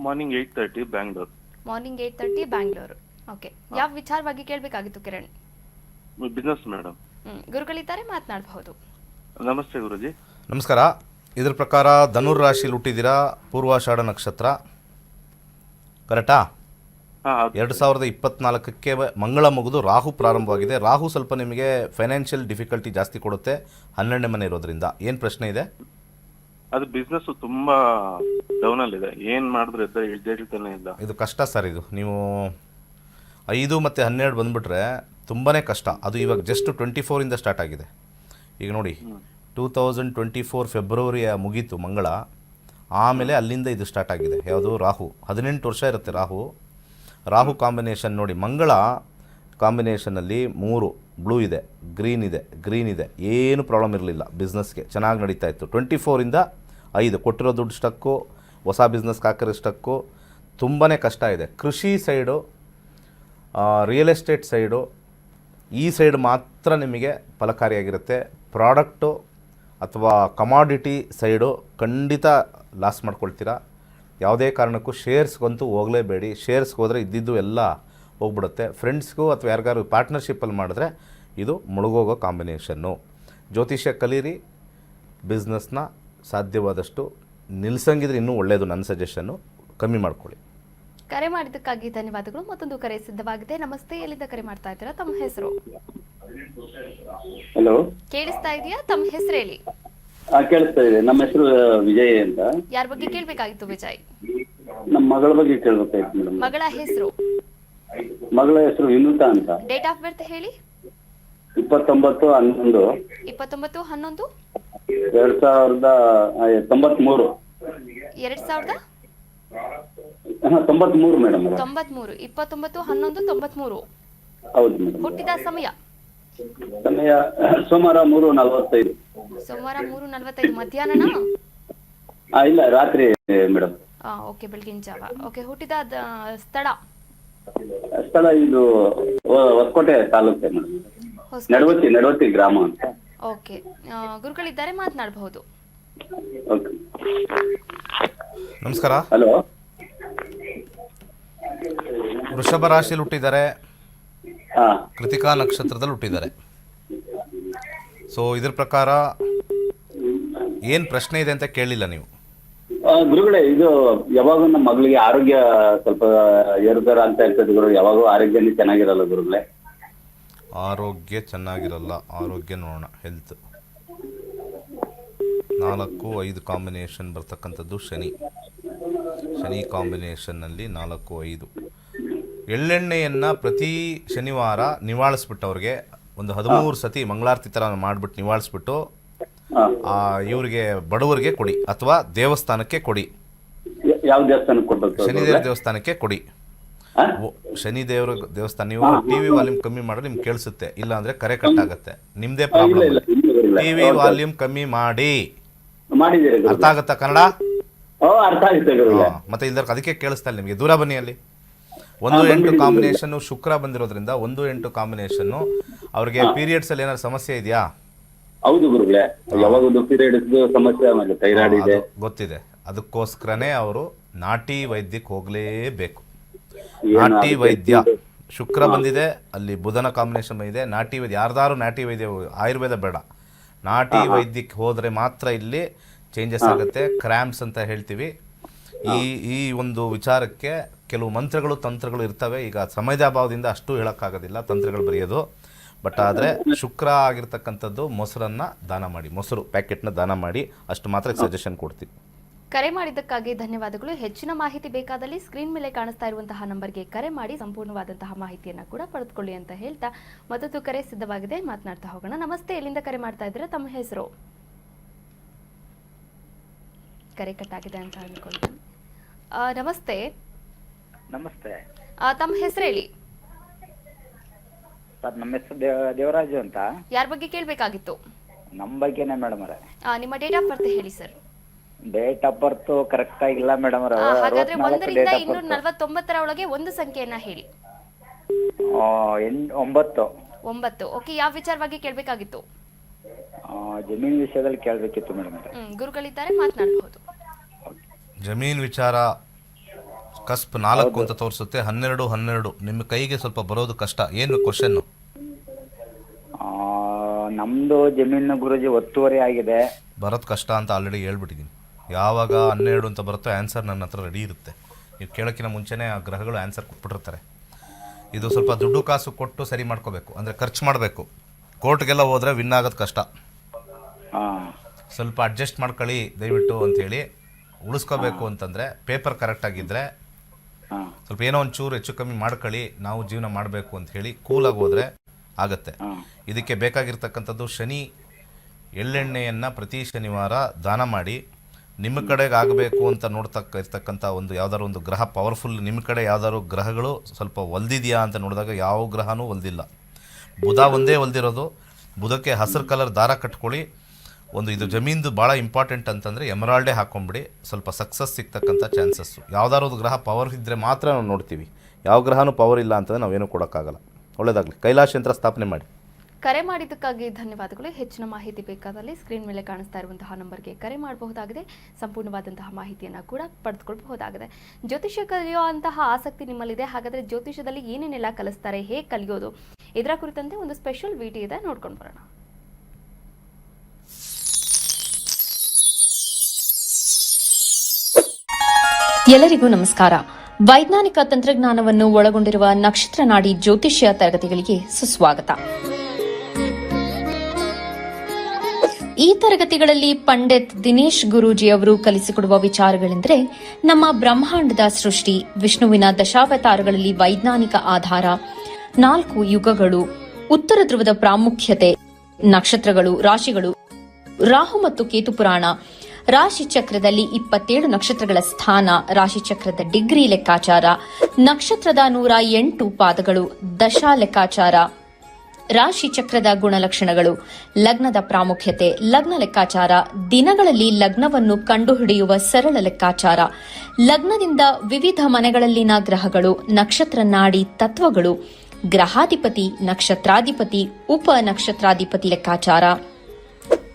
morning 8:30 Bangalore. Morning 8:30 Bangalore. Okay, ಯಾವ ವಿಚಾರವಾಗಿ ಕೇಳಬೇಕಾಗಿತ್ತು ಕಿರಣ್? Business madam. ಗುರುಗಳಿದ್ದಾರೆ, ಮಾತನಾಡಬಹುದು. ನಮಸ್ತೆ ಗುರುಜಿ. ನಮಸ್ಕಾರ. ಇದ್ರ ಪ್ರಕಾರ ಧನುರ್ ರಾಶಿಲಿ ಹುಟ್ಟಿದ್ದೀರಾ, ಪೂರ್ವಾಷಾಢ ನಕ್ಷತ್ರ, ಕರೆಕ್ಟಾ? 2024ಕ್ಕೆ ಮಂಗಳ ಮುಗಿದು ರಾಹು ಪ್ರಾರಂಭವಾಗಿದೆ. ರಾಹು ಸ್ವಲ್ಪ ನಿಮಗೆ ಫೈನಾನ್ಷಿಯಲ್ ಡಿಫಿಕಲ್ಟಿ ಜಾಸ್ತಿ ಕೊಡುತ್ತೆ, 12ನೇ ಮನೆ ಇರೋದ್ರಿಂದ. ಏನು ಪ್ರಶ್ನೆ ಇದೆ? ಅದು ಬಿಸ್ನೆಸ್ ತುಂಬಾ ಡೌನ್ ಅಲ್ಲಿ ಇದೆ, ಏನ್ ಮಾಡಿದ್ರೆ ಹೇಳ್ತಾನೆ ಇಲ್ಲ. ಇದು ಕಷ್ಟ ಸರ್. ಇದು ನೀವು 5 ಮತ್ತು 12 ಬಂದುಬಿಟ್ರೆ ತುಂಬಾ ಕಷ್ಟ. ಅದು ಇವಾಗ ಜಸ್ಟ್ 24ಇಂದ ಸ್ಟಾರ್ಟ್ ಆಗಿದೆ. ಈಗ ನೋಡಿ, 2024 ಫೆಬ್ರವರಿಯ ಮುಗೀತು ಮಂಗಳ, ಆಮೇಲೆ ಅಲ್ಲಿಂದ ಇದು ಸ್ಟಾರ್ಟ್ ಆಗಿದೆ. ಯಾವುದು? ರಾಹು. 18 ವರ್ಷ ಇರುತ್ತೆ ರಾಹು ಕಾಂಬಿನೇಷನ್. ನೋಡಿ, ಮಂಗಳ ಕಾಂಬಿನೇಷನಲ್ಲಿ 3 ಬ್ಲೂ ಇದೆ, ಗ್ರೀನ್ ಇದೆ. ಏನು ಪ್ರಾಬ್ಲಮ್ ಇರಲಿಲ್ಲ, ಬಿಸ್ನೆಸ್ಗೆ ಚೆನ್ನಾಗಿ ನಡೀತಾ ಇತ್ತು. 24ಇಂದ 5 ಕೊಟ್ಟಿರೋ ದುಡ್ಡು ಸ್ಟಕ್ಕು, ಹೊಸ ಬಿಸ್ನೆಸ್ಗೆ ಹಾಕಿರೋ ಸ್ಟಕ್ಕು, ತುಂಬಾ ಕಷ್ಟ ಇದೆ. ಕೃಷಿ ಸೈಡು, ರಿಯಲ್ ಎಸ್ಟೇಟ್ ಸೈಡು, ಈ ಸೈಡ್ ಮಾತ್ರ ನಿಮಗೆ ಫಲಕಾರಿಯಾಗಿರುತ್ತೆ. ಪ್ರಾಡಕ್ಟು ಅಥವಾ ಕಮಾಡಿಟಿ ಸೈಡು ಖಂಡಿತ ಲಾಸ್ ಮಾಡ್ಕೊಳ್ತೀರಾ. ಯಾವುದೇ ಕಾರಣಕ್ಕೂ ಶೇರ್ಸ್ಗಂತೂ ಹೋಗಲೇಬೇಡಿ. ಶೇರ್ಸ್ಗೆ ಹೋದರೆ ಇದ್ದಿದ್ದು ಎಲ್ಲ ಹೋಗ್ಬಿಡುತ್ತೆ. ಫ್ರೆಂಡ್ಸ್ಗೂ ಅಥವಾ ಯಾರಿಗಾರು ಪಾರ್ಟ್ನರ್ಶಿಪ್ಪಲ್ಲಿ ಮಾಡಿದ್ರೆ ಇದು ಮುಳುಗೋಗೋ ಕಾಂಬಿನೇಷನ್ನು. ಜ್ಯೋತಿಷ್ಯ ಕಲೀರಿ, ಬಿಸ್ನೆಸ್ನ ಸಾಧ್ಯವಾದಷ್ಟು ನಿಲ್ಸಂಗಿದ್ರೆ ಇನ್ನೂ ಒಳ್ಳೆಯದು. ನನ್ನ ಸಜೆಷನ್ನು ಕಮ್ಮಿ ಮಾಡ್ಕೊಳ್ಳಿ. ಕರೆ ಮಾಡಿದ್ದಕ್ಕಾಗಿ ಧನ್ಯವಾದಗಳು. ಮತ್ತೊಂದು ಕರೆ ಸಿದ್ಧವಾಗಿದೆ. ನಮಸ್ತೆ, ಎಲ್ಲಿಂದ ಕರೆ ಮಾಡ್ತಾ ಇದ್ದೀರಾ? ತಮ್ಮ ಹೆಸರು? ಹಲೋ, ಕೇಳಿಸ್ತಾ ಇದೆಯಾ? ತಮ್ಮ ಹೆಸರು ಹೇಳಿ. ಕೇಳಿಸ್ತಾ ಇದೆ. ನಮ್ಮ ಹೆಸರು ವಿಜಯ್ ಅಂತ. ಯಾರ ಬಗ್ಗೆ ಕೇಳಬೇಕಾಗಿತ್ತು ವಿಜಯ್? ನಮ್ಮ ಮಗಳ ಬಗ್ಗೆ ಕೇಳ್ಬೇಕಾಯ್ತು ಮೇಡಮ್. ಮಗಳ ಹೆಸರು? ಮಗಳ ಹೆಸರು ವಿನುತಾ ಅಂತ. ಡೇಟ್ ಆಫ್ ಬರ್ತ್ ಹೇಳಿ. 29/11/2093. 2000 93 ಮೇಡಮ್. 93 29/11/93. ಹೌದು ಮೇಡಮ್. ಹುಟ್ಟಿದ ಸಮಯ ಸಮಯ ಸೋಮವಾರ 3:45. ಸೋಮವಾರ 3:45 ಮಧ್ಯಾಹ್ನನಾ? ಇಲ್ಲ, ರಾತ್ರಿ ಮೇಡಮ್. ಓಕೆ, ಬೆಳಗಿನ ಜಾವ. ಓಕೆ, ಹುಟ್ಟಿದ ಸ್ಥಳ ಸ್ಥಳ ಇದು ಹೊಸಕೋಟೆ ತಾಲೂಕೆ ಮೇಡಮ್. ನಡವತ್ತಿ ಗ್ರಾಮ ಅಂತ. ಓಕೆ, ಗುರುಗಳಿದ್ದಾರೆ, ಮಾತನಾಡಬಹುದು. ಓಕೆ. ನಮಸ್ಕಾರ. ಹಲೋ. ವೃಷಭ ರಾಶಿಯಲ್ಲಿ ಹುಟ್ಟಿದ್ದಾರೆ, ಹಾ. ಕೃತಿಕಾ ನಕ್ಷತ್ರದಲ್ಲಿ ಹುಟ್ಟಿದ್ದಾರೆ. ಸೊ ಇದ್ರ ಪ್ರಕಾರ ಏನು ಪ್ರಶ್ನೆ ಇದೆ ಅಂತ ಕೇಳಲಿಲ್ಲ ನೀವು. ಗುರುಗಳೇ, ಇದು ಯಾವಾಗ ನಮ್ಮ ಮಗಳಿಗೆ ಆರೋಗ್ಯ ಸ್ವಲ್ಪ ಏರುಪೇರು ಅಂತ ಇರ್ತದೆ ಗುರು. ಯಾವಾಗೂ ಆರೋಗ್ಯನೇ ಚೆನ್ನಾಗಿರಲ್ಲ ಗುರುಗಳೇ. ಆರೋಗ್ಯ ಚೆನ್ನಾಗಿರಲ್ಲ. ಆರೋಗ್ಯ ನೋಡೋಣ. ಹೆಲ್ತ್ 4-5 ಕಾಂಬಿನೇಷನ್ ಬರ್ತಕ್ಕಂಥದ್ದು ಶನಿ ಕಾಂಬಿನೇಷನ್ನಲ್ಲಿ 4-5. ಎಳ್ಳೆಣ್ಣೆಯನ್ನು ಪ್ರತಿ ಶನಿವಾರ ನಿವಾಳಿಸ್ಬಿಟ್ಟು ಒಂದು 13 ಸತಿ ಮಂಗಳಾರತಿ ಥರ ಮಾಡಿಬಿಟ್ಟು ನಿವಾಳಿಸ್ಬಿಟ್ಟು ಇವ್ರಿಗೆ ಬಡವರಿಗೆ ಕೊಡಿ ಅಥವಾ ದೇವಸ್ಥಾನಕ್ಕೆ ಕೊಡಿ. ಯಾವ ದೇವಸ್ಥಾನಕ್ಕೆ ಕೊಡ್ಬೇಕು? ಶನಿದೇವ ದೇವಸ್ಥಾನಕ್ಕೆ ಕೊಡಿ. ಶನಿದೇವರ ದೇವಸ್ಥಾನ. ನೀವು ಟಿವಿ ವಾಲ್ಯೂಮ್ ಕಮ್ಮಿ ಮಾಡಿದ್ರೆ ನಿಮ್ಗೆ ಕೇಳಿಸುತ್ತೆ, ಇಲ್ಲ ಅಂದ್ರೆ ಕರೆ ಕಟ್ ಆಗುತ್ತೆ. ನಿಮ್ದೇ ಪ್ರಾಬ್ಲಮ್. ಟಿವಿ ವಾಲ್ಯೂಮ್ ಕಮ್ಮಿ ಮಾಡಿ. ಅರ್ಥ ಆಗುತ್ತಾ ಕನ್ನಡ? ಅರ್ಥ ಆಗುತ್ತೆ. ಮತ್ತೆ ಇಲ್ದ ಅದಕ್ಕೆ ಕೇಳಿಸ್ತಾ ಇಲ್ಲ ನಿಮಗೆ. ದೂರ ಬನ್ನಿ. ಅಲ್ಲಿ 1-8 ಕಾಂಬಿನೇಷನ್ ಶುಕ್ರ ಬಂದಿರೋದ್ರಿಂದ 1-8 ಕಾಂಬಿನೇಷನ್. ಅವ್ರಿಗೆ ಪೀರಿಯಡ್ಸ್ ಅಲ್ಲಿ ಏನಾದ್ರು ಸಮಸ್ಯೆ ಇದೆಯಾ? ಹೌದು ಗುರುಗಳೇ, ಯಾವಾಗ ಪೀರಿಯಡ್ಸ್ ಸಮಸ್ಯೆ, ಆಮೇಲೆ ಥೈರಾಯ್ಡ್ ಇದೆ. ಗೊತ್ತಿದೆ. ಅದಕ್ಕೋಸ್ಕರನೇ ಅವರು ನಾಟಿ ವೈದ್ಯಕ್ಕೆ ಹೋಗ್ಲೇಬೇಕು. ನಾಟಿ ವೈದ್ಯ ಶುಕ್ರ ಬಂದಿದೆ, ಅಲ್ಲಿ ಬುಧನ ಕಾಂಬಿನೇಷನ್ ಇದೆ. ನಾಟಿ ವೈದ್ಯ ಯಾರ್ದಾರು ನಾಟಿ ವೈದ್ಯ, ಆಯುರ್ವೇದ ಬೇಡ, ನಾಟಿ ವೈದ್ಯಕ್ಕೆ ಹೋದರೆ ಮಾತ್ರ ಇಲ್ಲಿ ಚೇಂಜಸ್ ಆಗುತ್ತೆ. ಕ್ರ್ಯಾಂಪ್ಸ್ ಅಂತ ಹೇಳ್ತೀವಿ. ಈ ಒಂದು ವಿಚಾರಕ್ಕೆ ಕೆಲವು ಮಂತ್ರಗಳು ತಂತ್ರಗಳು ಇರ್ತವೆ. ಈಗ ಸಮಯದ ಅಭಾವದಿಂದ ಅಷ್ಟು ಹೇಳೋಕ್ಕಾಗೋದಿಲ್ಲ ತಂತ್ರಗಳು ಬರೆಯೋದು. ಬಟ್ ಆದರೆ ಶುಕ್ರ ಆಗಿರ್ತಕ್ಕಂಥದ್ದು ಮೊಸರನ್ನು ದಾನ ಮಾಡಿ, ಮೊಸರು ಪ್ಯಾಕೆಟ್ನ ದಾನ ಮಾಡಿ, ಅಷ್ಟು ಮಾತ್ರ ಸಜೆಷನ್ ಕೊಡ್ತೀವಿ. ಕರೆ ಮಾಡಿದ್ದಕ್ಕಾಗಿ ಧನ್ಯವಾದಗಳು. ಹೆಚ್ಚಿನ ಮಾಹಿತಿ ಬೇಕಾದಲ್ಲಿ ಸ್ಕ್ರೀನ್ ಮೇಲೆ ಕಾಣಿಸ್ತಾ ಇರುವಂತಹ ನಂಬರ್ಗೆ ಕರೆ ಮಾಡಿ ಸಂಪೂರ್ಣವಾದಂತಹ ಮಾಹಿತಿಯನ್ನು ಕೂಡ ಪಡೆದುಕೊಳ್ಳಿ ಅಂತ ಹೇಳ್ತಾ ಮತ್ತೊಂದು ಕರೆ ಸಿದ್ಧವಾಗಿದೆ, ಮಾತನಾಡ್ತಾ ಹೋಗೋಣ. ನಮಸ್ತೆ, ಎಲ್ಲಿಂದ ಕರೆ ಮಾಡ್ತಾ ಇದ್ದೀರಾ? ತಮ್ಮ ಹೆಸರು? ಕರೆ ಕಟ್ಟಾಗಿದೆ ಅಂತ ಅನ್ಕೊಳ್ತೀನಿ. ನಮಸ್ತೆ. ನಮಸ್ತೆ. ತಮ್ಮ ಹೆಸರು ಹೇಳಿ ಸರ್. ನಮ್ಮ ಹೆಸರು ದೇವರಾಜು ಅಂತ. ಯಾರ ಬಗ್ಗೆ ಕೇಳಬೇಕಾಗಿತ್ತು? ನಮ್ಮ ಬಗ್ಗೆನೇ ಮೇಡಮ್ ಅವರೇ. ನಿಮ್ಮ ಡೇಟ್ ಆಫ್ ಬರ್ತ್ ಹೇಳಿ sir. Date of birth correct ಆಗಿಲ್ಲ ಮೇಡಮ್ ಅವರೇ. ಹಾಗಾದ್ರೆ 1 ರಿಂದ 249 ಒಳಗೆ ಒಂದು ಸಂಖ್ಯೆಯನ್ನ ಹೇಳಿ. 9. ಓಕೆ, ಯಾವ ವಿಚಾರವಾಗಿ ಕೇಳಬೇಕಾಗಿತ್ತು? ಜಮೀನ್ ವಿಷಯದಲ್ಲಿ ಕೇಳಬೇಕಿತ್ತು ಮೇಡಮ್ ಅವರೇ. ಗುರುಗಳಿದ್ದಾರೆ, ಮಾತನಾಡಬಹುದು. ಜಮೀನ್ ವಿಚಾರ ಕಸ್ಪ್ 4 ಅಂತ ತೋರಿಸುತ್ತೆ. 12 ನಿಮ್ಮ ಕೈಗೆ ಸ್ವಲ್ಪ ಬರೋದು ಕಷ್ಟ. ಏನು ಕ್ವಶನ್? ನಮ್ದು ಜಮೀನು ಗುರುಜಿ ಒತ್ತುವರಿ ಆಗಿದೆ. ಬರೋದು ಕಷ್ಟ ಅಂತ ಆಲ್ರೆಡಿ ಹೇಳ್ಬಿಟ್ಟಿದ್ದೀನಿ. ಯಾವಾಗ 12 ಅಂತ ಬರುತ್ತೋ ಆನ್ಸರ್ ನನ್ನ ಹತ್ರ ರೆಡಿ ಇರುತ್ತೆ. ನೀವು ಕೇಳೋಕ್ಕಿಂತ ಮುಂಚೆನೇ ಆ ಗ್ರಹಗಳು ಆನ್ಸರ್ ಕೊಟ್ಬಿಟ್ಟಿರ್ತಾರೆ. ಇದು ಸ್ವಲ್ಪ ದುಡ್ಡು ಕಾಸು ಕೊಟ್ಟು ಸರಿ ಮಾಡ್ಕೋಬೇಕು, ಅಂದರೆ ಖರ್ಚು ಮಾಡಬೇಕು. ಕೋರ್ಟ್ಗೆಲ್ಲ ಹೋದರೆ ವಿನ್ ಆಗೋದು ಕಷ್ಟ. ಸ್ವಲ್ಪ ಅಡ್ಜಸ್ಟ್ ಮಾಡ್ಕೊಳ್ಳಿ ದಯವಿಟ್ಟು ಅಂಥೇಳಿ. ಉಳಿಸ್ಕೋಬೇಕು ಅಂತಂದರೆ ಪೇಪರ್ ಕರೆಕ್ಟಾಗಿದ್ದರೆ ಸ್ವಲ್ಪ ಏನೋ ಒಂಚೂರು ಹೆಚ್ಚು ಕಮ್ಮಿ ಮಾಡ್ಕೊಳ್ಳಿ, ನಾವು ಜೀವನ ಮಾಡಬೇಕು ಅಂತ ಹೇಳಿ ಕೂಲಾಗಿ ಹೋದರೆ ಆಗುತ್ತೆ. ಇದಕ್ಕೆ ಬೇಕಾಗಿರ್ತಕ್ಕಂಥದ್ದು ಶನಿ ಎಳ್ಳೆಣ್ಣೆಯನ್ನು ಪ್ರತಿ ಶನಿವಾರ ದಾನ ಮಾಡಿ. ನಿಮ್ಮ ಕಡೆಗೆ ಆಗಬೇಕು ಅಂತ ಇರ್ತಕ್ಕಂಥ ಒಂದು ಯಾವ್ದಾದ್ರು ಒಂದು ಗ್ರಹ ಪವರ್ಫುಲ್, ನಿಮ್ಮ ಕಡೆ ಯಾವ್ದಾದ್ರು ಗ್ರಹಗಳು ಸ್ವಲ್ಪ ಒಲ್ದಿದೆಯಾ ಅಂತ ನೋಡಿದಾಗ ಯಾವ ಗ್ರಹನೂ ಒಲ್ದಿಲ್ಲ. ಬುಧ ಒಂದೇ ಒಲ್ದಿರೋದು. ಬುಧಕ್ಕೆ ಹಸಿರು ಕಲರ್ ದಾರ ಕಟ್ಕೊಳ್ಳಿ. ಇದು ಜಮೀನ್ದು ಭಾಳ ಇಂಪಾರ್ಟೆಂಟ್ ಅಂತಂದರೆ ಎಮರಾಲ್ಡೇ ಹಾಕ್ಕೊಂಬಿಡಿ, ಸ್ವಲ್ಪ ಸಕ್ಸಸ್ ಸಿಗ್ತಕ್ಕಂಥ ಚಾನ್ಸಸ್ಸು. ಯಾವ್ದಾದ್ರು ಒಂದು ಗ್ರಹ ಪವರ್ ಇದ್ದರೆ ಮಾತ್ರ ನಾವು ನೋಡ್ತೀವಿ. ಯಾವ ಗ್ರಹನೂ ಪವರ್ ಇಲ್ಲ ಅಂತಂದರೆ ನಾವೇನು ಕೊಡೋಕ್ಕಾಗಲ್ಲ. ಒಳ್ಳೆಯದಾಗಲಿ. ಕೈಲಾಶ ಯಂತ್ರ ಸ್ಥಾಪನೆ ಮಾಡಿ. ಕರೆ ಮಾಡಿದ್ದಕ್ಕಾಗಿ ಧನ್ಯವಾದಗಳು. ಹೆಚ್ಚಿನ ಮಾಹಿತಿ ಬೇಕಾದಲ್ಲಿ ಸ್ಕ್ರೀನ್ ಮೇಲೆ ಕಾಣಿಸ್ತಾ ಇರುವಂತಹ ನಂಬರ್ಗೆ ಕರೆ ಮಾಡಬಹುದಾಗಿದೆ. ಸಂಪೂರ್ಣವಾದಂತಹ ಮಾಹಿತಿಯನ್ನು ಕೂಡ ಪಡೆದುಕೊಳ್ಳಬಹುದಾಗಿದೆ. ಜ್ಯೋತಿಷ್ಯ ಕಲಿಯುವಂತಹ ಆಸಕ್ತಿ ನಿಮ್ಮಲ್ಲಿದೆ. ಹಾಗಾದರೆ ಜ್ಯೋತಿಷ್ಯದಲ್ಲಿ ಏನೇನೆಲ್ಲ ಕಲಿಸ್ತಾರೆ, ಹೇಗೆ ಕಲಿಯೋದು, ಇದರ ಕುರಿತಂತೆ ಒಂದು ಸ್ಪೆಷಲ್ ವಿಡಿಯೋ ಇದೆ, ನೋಡ್ಕೊಂಡು ಬರೋಣ. ಎಲ್ಲರಿಗೂ ನಮಸ್ಕಾರ. ವೈಜ್ಞಾನಿಕ ತಂತ್ರಜ್ಞಾನವನ್ನು ಒಳಗೊಂಡಿರುವ ನಕ್ಷತ್ರ ನಾಡಿ ಜ್ಯೋತಿಷ್ಯ ತರಗತಿಗಳಿಗೆ ಸುಸ್ವಾಗತ. ಈ ತರಗತಿಗಳಲ್ಲಿ ಪಂಡಿತ್ ದಿನೇಶ್ ಗುರೂಜಿ ಅವರು ಕಲಿಸಿಕೊಡುವ ವಿಚಾರಗಳೆಂದರೆ ನಮ್ಮ ಬ್ರಹ್ಮಾಂಡದ ಸೃಷ್ಟಿ, ವಿಷ್ಣುವಿನ ದಶಾವತಾರಗಳಲ್ಲಿ ವೈಜ್ಞಾನಿಕ ಆಧಾರ, 4 ಯುಗಗಳು, ಉತ್ತರ ಧ್ರುವದ ಪ್ರಾಮುಖ್ಯತೆ, ನಕ್ಷತ್ರಗಳು, ರಾಶಿಗಳು, ರಾಹು ಮತ್ತು ಕೇತು ಪುರಾಣ, ರಾಶಿಚಕ್ರದಲ್ಲಿ 27 ನಕ್ಷತ್ರಗಳ ಸ್ಥಾನ, ರಾಶಿಚಕ್ರದ ಡಿಗ್ರಿ ಲೆಕ್ಕಾಚಾರ, ನಕ್ಷತ್ರದ 108 ಪಾದಗಳು, ದಶಾ ಲೆಕ್ಕಾಚಾರ, ರಾಶಿಚಕ್ರದ ಗುಣಲಕ್ಷಣಗಳು, ಲಗ್ನದ ಪ್ರಾಮುಖ್ಯತೆ, ಲಗ್ನ ಲೆಕ್ಕಾಚಾರ, ದಿನಗಳಲ್ಲಿ ಲಗ್ನವನ್ನು ಕಂಡುಹಿಡಿಯುವ ಸರಳ ಲೆಕ್ಕಾಚಾರ, ಲಗ್ನದಿಂದ ವಿವಿಧ ಮನೆಗಳಲ್ಲಿನ ಗ್ರಹಗಳು, ನಕ್ಷತ್ರ ನಾಡಿ ತತ್ವಗಳು, ಗ್ರಹಾಧಿಪತಿ, ನಕ್ಷತ್ರಾಧಿಪತಿ, ಉಪ ನಕ್ಷತ್ರಾಧಿಪತಿ ಲೆಕ್ಕಾಚಾರ,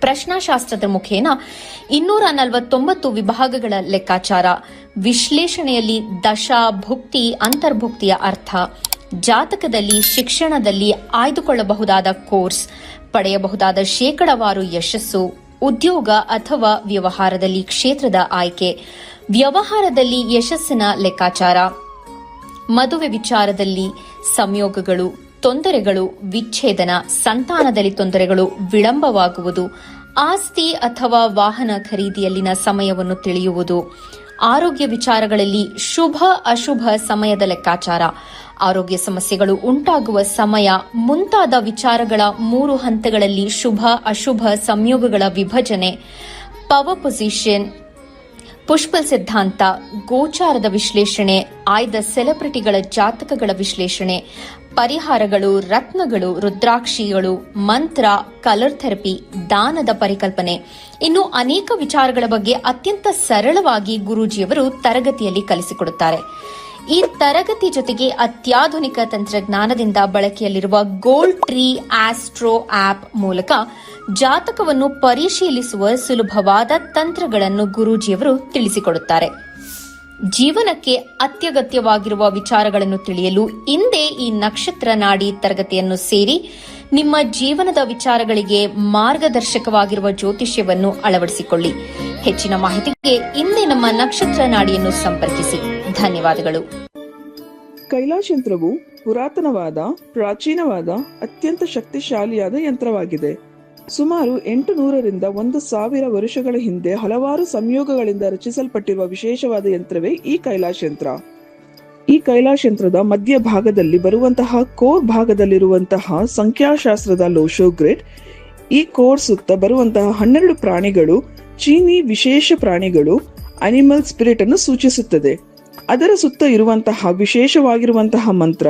ಪ್ರಶ್ನಾಶಾಸ್ತ್ರದ ಮುಖೇನ 249 ವಿಭಾಗಗಳ ಲೆಕ್ಕಾಚಾರ, ವಿಶ್ಲೇಷಣೆಯಲ್ಲಿ ದಶಾ, ಭುಕ್ತಿ, ಅಂತರ್ಭುಕ್ತಿಯ ಅರ್ಥ, ಜಾತಕದಲ್ಲಿ, ಶಿಕ್ಷಣದಲ್ಲಿ ಆಯ್ದುಕೊಳ್ಳಬಹುದಾದ ಕೋರ್ಸ್, ಪಡೆಯಬಹುದಾದ ಶೇಕಡವಾರು ಯಶಸ್ಸು, ಉದ್ಯೋಗ ಅಥವಾ ವ್ಯವಹಾರದಲ್ಲಿ ಕ್ಷೇತ್ರದ ಆಯ್ಕೆ, ವ್ಯವಹಾರದಲ್ಲಿ ಯಶಸ್ಸಿನ ಲೆಕ್ಕಾಚಾರ, ಮದುವೆ ವಿಚಾರದಲ್ಲಿ ಸಂಯೋಗಗಳು, ತೊಂದರೆಗಳು, ವಿಚ್ಛೇದನ, ಸಂತಾನದಲ್ಲಿ ತೊಂದರೆಗಳು, ವಿಳಂಬವಾಗುವುದು, ಆಸ್ತಿ ಅಥವಾ ವಾಹನ ಖರೀದಿಯಲ್ಲಿನ ಸಮಯವನ್ನು ತಿಳಿಯುವುದು, ಆರೋಗ್ಯ ವಿಚಾರಗಳಲ್ಲಿ ಶುಭ ಅಶುಭ ಸಮಯದ ಲೆಕ್ಕಾಚಾರ, ಆರೋಗ್ಯ ಸಮಸ್ಯೆಗಳು ಉಂಟಾಗುವ ಸಮಯ ಮುಂತಾದ ವಿಚಾರಗಳ 3 ಹಂತಗಳಲ್ಲಿ ಶುಭ ಅಶುಭ ಸಂಯೋಗಗಳ ವಿಭಜನೆ, ಪವರ್ ಪೊಸಿಷನ್, ಪುಷ್ಪಲ್ ಸಿದ್ಧಾಂತ, ಗೋಚಾರದ ವಿಶ್ಲೇಷಣೆ, ಆಯ್ದ ಸೆಲೆಬ್ರಿಟಿಗಳ ಜಾತಕಗಳ ವಿಶ್ಲೇಷಣೆ, ಪರಿಹಾರಗಳು, ರತ್ನಗಳು, ರುದ್ರಾಕ್ಷಿಗಳು, ಮಂತ್ರ, ಕಲರ್ ಥೆರಪಿ, ದಾನದ ಪರಿಕಲ್ಪನೆ, ಇನ್ನು ಅನೇಕ ವಿಚಾರಗಳ ಬಗ್ಗೆ ಅತ್ಯಂತ ಸರಳವಾಗಿ ಗುರೂಜಿಯವರು ತರಗತಿಯಲ್ಲಿ ಕಲಿಸಿಕೊಡುತ್ತಾರೆ. ಈ ತರಗತಿ ಜೊತೆಗೆ ಅತ್ಯಾಧುನಿಕ ತಂತ್ರಜ್ಞಾನದಿಂದ ಬಳಕೆಯಲ್ಲಿರುವ ಗೋಲ್ಡ್ ಟ್ರೀ ಆಸ್ಟ್ರೋ ಆಪ್ ಮೂಲಕ ಜಾತಕವನ್ನು ಪರಿಶೀಲಿಸುವ ಸುಲಭವಾದ ತಂತ್ರಗಳನ್ನು ಗುರೂಜಿಯವರು ತಿಳಿಸಿಕೊಡುತ್ತಾರೆ. ಜೀವನಕ್ಕೆ ಅತ್ಯಗತ್ಯವಾಗಿರುವ ವಿಚಾರಗಳನ್ನು ತಿಳಿಯಲು ಇಂದೇ ಈ ನಕ್ಷತ್ರ ನಾಡಿ ತರಗತಿಯನ್ನು ಸೇರಿ ನಿಮ್ಮ ಜೀವನದ ವಿಚಾರಗಳಿಗೆ ಮಾರ್ಗದರ್ಶಕವಾಗಿರುವ ಜ್ಯೋತಿಷ್ಯವನ್ನು ಅಳವಡಿಸಿಕೊಳ್ಳಿ. ಹೆಚ್ಚಿನ ಮಾಹಿತಿಗೆ ಇಂದೇ ನಮ್ಮ ನಕ್ಷತ್ರ ನಾಡಿಯನ್ನು ಸಂಪರ್ಕಿಸಿ. ಧನ್ಯವಾದಗಳು. ಕೈಲಾಶ್ ಯಂತ್ರವು ಪುರಾತನವಾದ, ಪ್ರಾಚೀನವಾದ, ಅತ್ಯಂತ ಶಕ್ತಿಶಾಲಿಯಾದ ಯಂತ್ರವಾಗಿದೆ. ಸುಮಾರು 800ರಿಂದ 1000 ವರ್ಷಗಳ ಹಿಂದೆ ಹಲವಾರು ಸಂಯೋಗಗಳಿಂದ ರಚಿಸಲ್ಪಟ್ಟಿರುವ ವಿಶೇಷವಾದ ಯಂತ್ರವೇ ಈ ಕೈಲಾಶ್ ಯಂತ್ರ. ಈ ಕೈಲಾಶ್ ಯಂತ್ರದ ಮಧ್ಯ ಭಾಗದಲ್ಲಿ ಬರುವಂತಹ ಕೋರ್ ಭಾಗದಲ್ಲಿರುವಂತಹ ಸಂಖ್ಯಾಶಾಸ್ತ್ರದ ಲೋಶೋ ಗ್ರಿಡ್, ಈ ಕೋರ್ ಸುತ್ತ ಬರುವಂತಹ 12 ಪ್ರಾಣಿಗಳು ಚೀನಿ ವಿಶೇಷ ಪ್ರಾಣಿಗಳು, ಅನಿಮಲ್ ಸ್ಪಿರಿಟ್ ಅನ್ನು ಸೂಚಿಸುತ್ತದೆ. ಅದರ ಸುತ್ತ ಇರುವಂತಹ ವಿಶೇಷವಾಗಿರುವಂತಹ ಮಂತ್ರ,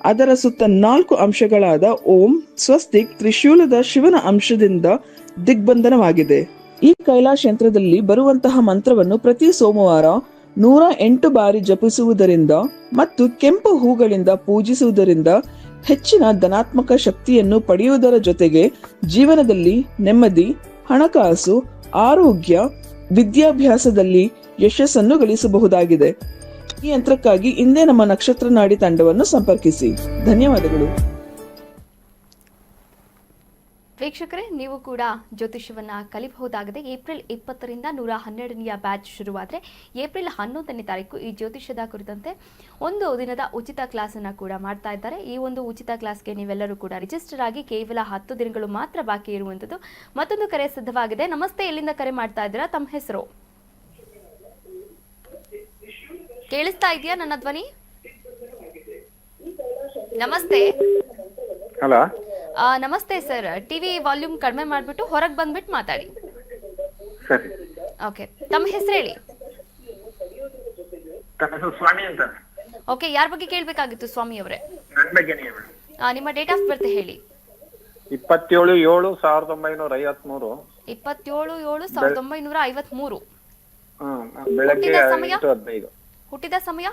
ಅದರ ಸುತ್ತ 4 ಅಂಶಗಳಾದ ಓಂ, ಸ್ವಸ್ತಿಕ್, ತ್ರಿಶೂಲದ ಶಿವನ ಅಂಶದಿಂದ ದಿಗ್ಬಂಧನವಾಗಿದೆ. ಈ ಕೈಲಾಶ್ ಯಂತ್ರದಲ್ಲಿ ಬರುವಂತಹ ಮಂತ್ರವನ್ನು ಪ್ರತಿ ಸೋಮವಾರ 108 ಬಾರಿ ಜಪಿಸುವುದರಿಂದ ಮತ್ತು ಕೆಂಪು ಹೂಗಳಿಂದ ಪೂಜಿಸುವುದರಿಂದ ಹೆಚ್ಚಿನ ಧನಾತ್ಮಕ ಶಕ್ತಿಯನ್ನು ಪಡೆಯುವುದರ ಜೊತೆಗೆ ಜೀವನದಲ್ಲಿ ನೆಮ್ಮದಿ, ಹಣಕಾಸು, ಆರೋಗ್ಯ, ವಿದ್ಯಾಭ್ಯಾಸದಲ್ಲಿ ಯಶಸ್ಸನ್ನು ಗಳಿಸಬಹುದಾಗಿದೆ. ಈ ಯಂತ್ರಕ್ಕಾಗಿ ಇಂದೇ ನಮ್ಮ ನಕ್ಷತ್ರ ನಾಡಿ ತಂಡವನ್ನು ಸಂಪರ್ಕಿಸಿ. ಧನ್ಯವಾದಗಳು. ವೀಕ್ಷಕರೇ, ನೀವು ಕೂಡ ಜ್ಯೋತಿಷ್ಯವನ್ನ ಕಲಿಬಹುದಾಗಿದೆ. ಏಪ್ರಿಲ್ 20ರಿಂದ 112ನೆಯ ಬ್ಯಾಚ್ ಶುರುವಾದರೆ ಏಪ್ರಿಲ್ 11ನೇ ತಾರೀಕು ಈ ಜ್ಯೋತಿಷ್ಯದ ಕುರಿತಂತೆ ಒಂದು ದಿನದ ಉಚಿತ ಕ್ಲಾಸನ್ನು ಕೂಡ ಮಾಡ್ತಾ ಇದ್ದಾರೆ. ಈ ಒಂದು ಉಚಿತ ಕ್ಲಾಸ್ಗೆ ನೀವೆಲ್ಲರೂ ಕೂಡ ರಿಜಿಸ್ಟರ್ ಆಗಿ ಕೇವಲ 10 ದಿನಗಳು ಮಾತ್ರ ಬಾಕಿ ಇರುವಂಥದ್ದು. ಮತ್ತೊಂದು ಕರೆ ಸಿದ್ಧವಾಗಿದೆ. ನಮಸ್ತೆ, ಎಲ್ಲಿಂದ ಕರೆ ಮಾಡ್ತಾ ಇದ್ದೀರಾ? ತಮ್ಮ ಹೆಸರು? ಕೇಳಿಸ್ತಾ ಇದೆಯಾ ನನ್ನ ಧ್ವನಿ? ನಮಸ್ತೆ. ಹಲೋ, ನಮಸ್ತೆ ಸರ್. ಟಿವಿ ವಾಲ್ಯೂಮ್ ಕಡಿಮೆ ಮಾಡಿಬಿಟ್ಟು ಹೊರಗೆ ಬಂದ್ಬಿಟ್ಟು ಮಾತಾಡಿ. ಸರಿ. ಓಕೆ, ತಮ್ಮ ಹೆಸರು ಹೇಳಿ. ಸ್ವಾಮಿ ಅಂತ. ಓಕೆ, ಯಾರ ಬಗ್ಗೆ ಕೇಳಬೇಕಾಗಿತ್ತು ಸ್ವಾಮಿ ಅವರೇ? ನನ್ನ ಬಗ್ಗೆನೇ ಹೇಳಿ. ನಿಮ್ಮ ಡೇಟ್ ಆಫ್ ಬರ್ತ್ ಹೇಳಿ. 27/7/1953. 27/7/1953. ಬೆಳಗ್ಗೆ ಹುಟ್ಟಿದ ಸಮಯ? 8:15. ಹುಟ್ಟಿದ ಸಮಯ?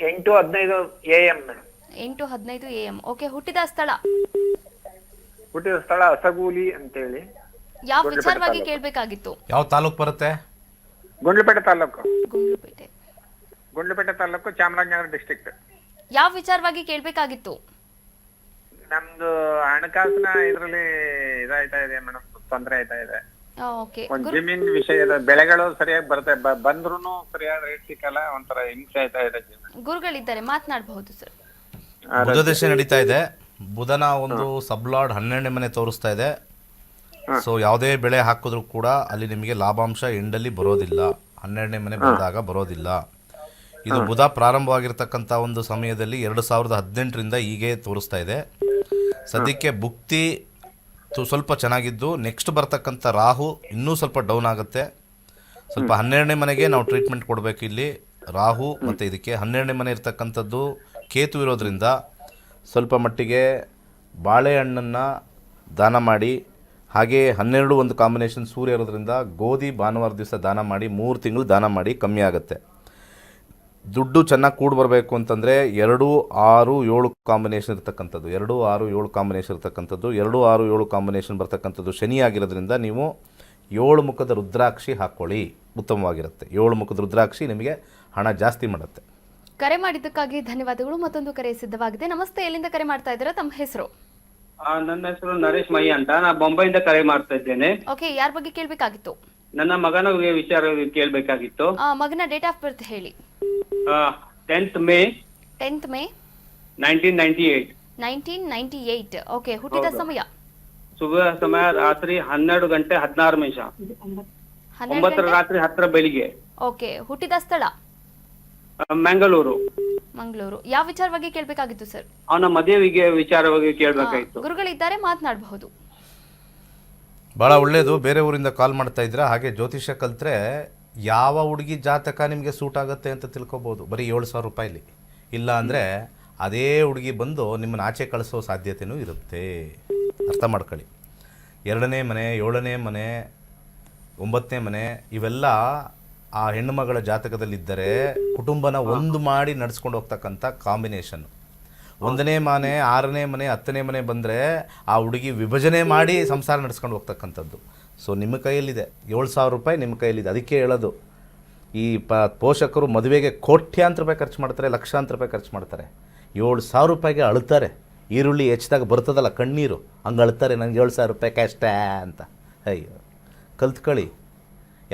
8:15 AM. 8:15 AM. ಓಕೆ, ಹುಟ್ಟಿದ ಸ್ಥಳ? ಹುಟ್ಟಿದ ಸ್ಥಳ ಅಸಗೂಲಿ ಅಂತೇಳಿ. ಯಾವ ವಿಚಾರವಾಗಿ ಕೇಳಬೇಕಾಗಿತ್ತು? ಯಾವ ತಾಲೂಕು ಬರುತ್ತೆ? ಗುಂಡ್ಲುಪೇಟೆ ತಾಲೂಕು. ಗುಂಡ್ಲುಪೇಟೆ ತಾಲೂಕು, ಚಾಮರಾಜನಗರ ಡಿಸ್ಟ್ರಿಕ್ಟ್. ಯಾವ ವಿಚಾರವಾಗಿ ಕೇಳಬೇಕಾಗಿತ್ತು? ನಮ್ದು ಹಣಕಾಸಿನ ಇದ್ರಲ್ಲಿ ಇದಾಯ್ತಾ ಇದೆ ಮೇಡಮ್, ತೊಂದರೆ ಆಯ್ತಾ ಇದೆ. ಓಕೆ, ಒಂದ್ ಜಮೀನ್ ವಿಷಯದ ಬೆಳೆಗಳು ಸರಿಯಾಗಿ ಬರ್ತಾ ಬಂದ್ರೂ ಸರಿಯಾದ ರೇಟ್ ಸಿಕ್ಕಲ್ಲ, ಒಂಥರ ಹಿಂಸೆ ಆಯ್ತಾ ಇದೆ. ಗುರುಗಳಿದ್ದಾರೆ, ಮಾತನಾಡಬಹುದು ಸರ್. ಬುಧ ದಶೆ ನಡೀತಾ ಇದೆ. ಬುಧನ ಒಂದು ಸಬ್ಲಾರ್ಡ್ 12ನೇ ಮನೆ ತೋರಿಸ್ತಾ ಇದೆ. ಸೊ ಯಾವುದೇ ಬೆಳೆ ಹಾಕಿದ್ರು ಕೂಡ ಅಲ್ಲಿ ನಿಮಗೆ ಲಾಭಾಂಶ ಎಂಡಲ್ಲಿ ಬರೋದಿಲ್ಲ, 12ನೇ ಮನೆ ಬಂದಾಗ ಬರೋದಿಲ್ಲ. ಇದು ಬುಧ ಪ್ರಾರಂಭವಾಗಿರ್ತಕ್ಕಂಥ ಒಂದು ಸಮಯದಲ್ಲಿ 2018ರಿಂದ ಹೀಗೆ ತೋರಿಸ್ತಾ ಇದೆ. ಸದ್ಯಕ್ಕೆ ಭುಕ್ತಿ ಸ್ವಲ್ಪ ಚೆನ್ನಾಗಿದ್ದು ನೆಕ್ಸ್ಟ್ ಬರ್ತಕ್ಕಂಥ ರಾಹು ಇನ್ನೂ ಸ್ವಲ್ಪ ಡೌನ್ ಆಗುತ್ತೆ. ಸ್ವಲ್ಪ 12ನೇ ಮನೆಗೆ ನಾವು ಟ್ರೀಟ್ಮೆಂಟ್ ಕೊಡಬೇಕು ಇಲ್ಲಿ. ರಾಹು ಮತ್ತು ಇದಕ್ಕೆ 12ನೇ ಮನೆ ಇರ್ತಕ್ಕಂಥದ್ದು ಕೇತು ಇರೋದ್ರಿಂದ ಸ್ವಲ್ಪ ಮಟ್ಟಿಗೆ ಬಾಳೆಹಣ್ಣನ್ನು ದಾನ ಮಾಡಿ, ಹಾಗೆ 12 ಒಂದು ಕಾಂಬಿನೇಷನ್ ಸೂರ್ಯ ಇರೋದ್ರಿಂದ ಗೋಧಿ ಭಾನುವಾರ ದಿವಸ ದಾನ ಮಾಡಿ 3 ತಿಂಗಳು ದಾನ ಮಾಡಿ ಕಮ್ಮಿ ಆಗುತ್ತೆ. ದುಡ್ಡು ಚೆನ್ನಾಗಿ ಕೂಡಿ ಬರಬೇಕು ಅಂತಂದರೆ 2, 6, 7 ಕಾಂಬಿನೇಷನ್ ಇರ್ತಕ್ಕಂಥದ್ದು 2, 6, 7 ಕಾಂಬಿನೇಷನ್ ಇರ್ತಕ್ಕಂಥದ್ದು 2, 6, 7 ಕಾಂಬಿನೇಷನ್ ಬರ್ತಕ್ಕಂಥದ್ದು ಶನಿ ಆಗಿರೋದ್ರಿಂದ ನೀವು 7 ಮುಖದ ರುದ್ರಾಕ್ಷಿ ಹಾಕ್ಕೊಳ್ಳಿ, ಉತ್ತಮವಾಗಿರುತ್ತೆ. 7 ಮುಖದ ರುದ್ರಾಕ್ಷಿ ನಿಮಗೆ ಹಣ ಜಾಸ್ತಿ ಮಾಡುತ್ತೆ. ಕರೆ ಮಾಡಿದ್ದಕ್ಕಾಗಿ ಧನ್ಯವಾದಗಳು. ಮತ್ತೊಂದು ಕರೆ ಸಿದ್ಧವಾಗಿದೆ. ನಮಸ್ತೆ, ಎಲ್ಲಿಂದ ಕರೆ ಮಾಡ್ತಾ ಇದ್ದೀರಾ? ತಮ್ಮ ಹೆಸರು? ನನ್ನ ಹೆಸರು ನರೇಶ್ ಮೈ ಅಂತ. ನಾನು ಬೊಂಬೈಯಿಂದ ಕರೆ ಮಾಡ್ತಾ ಇದ್ದೇನೆ. ಓಕೆ, ಯಾರ ಬಗ್ಗೆ ಕೇಳಬೇಕಾಗಿತ್ತು? ನನ್ನ ಮಗನ ವಿಚಾರ ಕೇಳಬೇಕಾಗಿತ್ತು. ಮಗನ ಡೇಟ್ ಆಫ್ ಬರ್ತ್ ಹೇಳಿ. 10th May 1998. 1998. ಓಕೆ, ಹುಟ್ಟಿದ ಸಮಯ? ಶುಭ ಸಮಯ ರಾತ್ರಿ 12 ಗಂಟೆ 16 ನಿಮಿಷ, 9 ರಾತ್ರಿ 10 ಬೆಳಿಗ್ಗೆ. ಓಕೆ, ಹುಟ್ಟಿದ ಸ್ಥಳ? ಮಂಗಳೂರು. ಯಾವ ವಿಚಾರವಾಗಿ ಕೇಳಬೇಕಾಗಿತ್ತು ಸರ್? ಅವನ ಮದುವೆಗೆ ವಿಚಾರವಾಗಿ ಕೇಳಬೇಕಾಗಿತ್ತು. ಗುರುಗಳಿದ್ದಾರೆ, ಮಾತನಾಡಬಹುದು. ಭಾಳ ಒಳ್ಳೆಯದು. ಬೇರೆ ಊರಿಂದ ಕಾಲ್ ಮಾಡ್ತಾ ಇದ್ದೀರಾ. ಹಾಗೆ ಜ್ಯೋತಿಷ್ಯ ಕಲ್ತ್ರೆ ಯಾವ ಹುಡುಗಿ ಜಾತಕ ನಿಮಗೆ ಸೂಟ್ ಆಗುತ್ತೆ ಅಂತ ತಿಳ್ಕೊಬೋದು ಬರೀ 7,000 ರೂಪಾಯಿಲಿ. ಇಲ್ಲ ಅಂದರೆ ಅದೇ ಹುಡುಗಿ ಬಂದು ನಿಮ್ಮನ್ನು ಆಚೆ ಕಳಿಸೋ ಸಾಧ್ಯತೆಯೂ ಇರುತ್ತೆ. ಅರ್ಥ ಮಾಡ್ಕೊಳ್ಳಿ. 2ನೇ ಮನೆ, 7ನೇ ಮನೆ, 9ನೇ ಮನೆ ಇವೆಲ್ಲ ಆ ಹೆಣ್ಣುಮಗಳ ಜಾತಕದಲ್ಲಿದ್ದರೆ ಕುಟುಂಬನ ಒಂದು ಮಾಡಿ ನಡೆಸ್ಕೊಂಡು ಹೋಗ್ತಕ್ಕಂಥ ಕಾಂಬಿನೇಷನ್ನು. 1ನೇ ಮನೆ, 6ನೇ ಮನೆ, 10ನೇ ಮನೆ ಬಂದರೆ ಆ ಹುಡುಗಿ ವಿಭಜನೆ ಮಾಡಿ ಸಂಸಾರ ನಡೆಸ್ಕೊಂಡು ಹೋಗ್ತಕ್ಕಂಥದ್ದು. ಸೊ ನಿಮ್ಮ ಕೈಯಲ್ಲಿದೆ 7,000 ರೂಪಾಯಿ, ನಿಮ್ಮ ಕೈಯಲ್ಲಿದೆ. ಅದಕ್ಕೆ ಹೇಳೋದು, ಈ ಪೋಷಕರು ಮದುವೆಗೆ ಕೋಟ್ಯಾಂತರ ರೂಪಾಯಿ ಖರ್ಚು ಮಾಡ್ತಾರೆ, ಲಕ್ಷಾಂತರ ರೂಪಾಯಿ ಖರ್ಚು ಮಾಡ್ತಾರೆ. 7,000 ರೂಪಾಯಿಗೆ ಅಳ್ತಾರೆ. ಈರುಳ್ಳಿ ಹೆಚ್ಚಿದಾಗ ಬರ್ತದಲ್ಲ ಕಣ್ಣೀರು, ಹಂಗೆ ಅಳ್ತಾರೆ, ನನಗೆ 7,000 ರೂಪಾಯಿ ಕಷ್ಟ ಅಂತ. ಅಯ್ಯೋ, ಕಲ್ತ್ಕೊಳ್ಳಿ.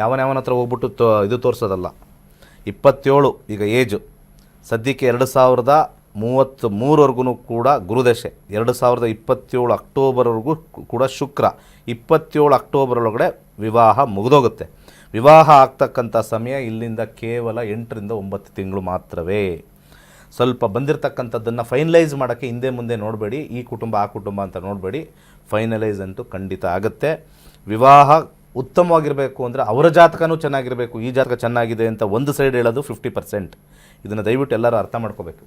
ಯಾವನ ಹತ್ರ ಹೋಗ್ಬಿಟ್ಟು ಇದು ತೋರಿಸೋದಲ್ಲ. 27 ಈಗ ಏಜು. ಸದ್ಯಕ್ಕೆ 2033ವರೆಗೂ ಕೂಡ ಗುರುದಶೆ. 2027 ಅಕ್ಟೋಬರ್ವರೆಗೂ ಕೂಡ ಶುಕ್ರ. 27 ಅಕ್ಟೋಬರ್ ಒಳಗಡೆ ವಿವಾಹ ಮುಗಿದೋಗುತ್ತೆ. ವಿವಾಹ ಆಗ್ತಕ್ಕಂಥ ಸಮಯ ಇಲ್ಲಿಂದ ಕೇವಲ 8 ರಿಂದ 9 ತಿಂಗಳು ಮಾತ್ರವೇ. ಸ್ವಲ್ಪ ಬಂದಿರತಕ್ಕಂಥದ್ದನ್ನು ಫೈನಲೈಸ್ ಮಾಡೋಕ್ಕೆ ಹಿಂದೆ ಮುಂದೆ ನೋಡಬೇಡಿ. ಈ ಕುಟುಂಬ ಆ ಕುಟುಂಬ ಅಂತ ನೋಡಬೇಡಿ. ಫೈನಲೈಸ್ ಅಂತೂ ಖಂಡಿತ ಆಗುತ್ತೆ. ವಿವಾಹ ಉತ್ತಮವಾಗಿರಬೇಕು ಅಂದರೆ ಅವರ ಜಾತಕನೂ ಚೆನ್ನಾಗಿರಬೇಕು. ಈ ಜಾತಕ ಚೆನ್ನಾಗಿದೆ ಅಂತ ಒಂದು ಸೈಡ್ ಹೇಳೋದು 50%. ಇದನ್ನು ದಯವಿಟ್ಟು ಎಲ್ಲರೂ ಅರ್ಥ ಮಾಡ್ಕೋಬೇಕು.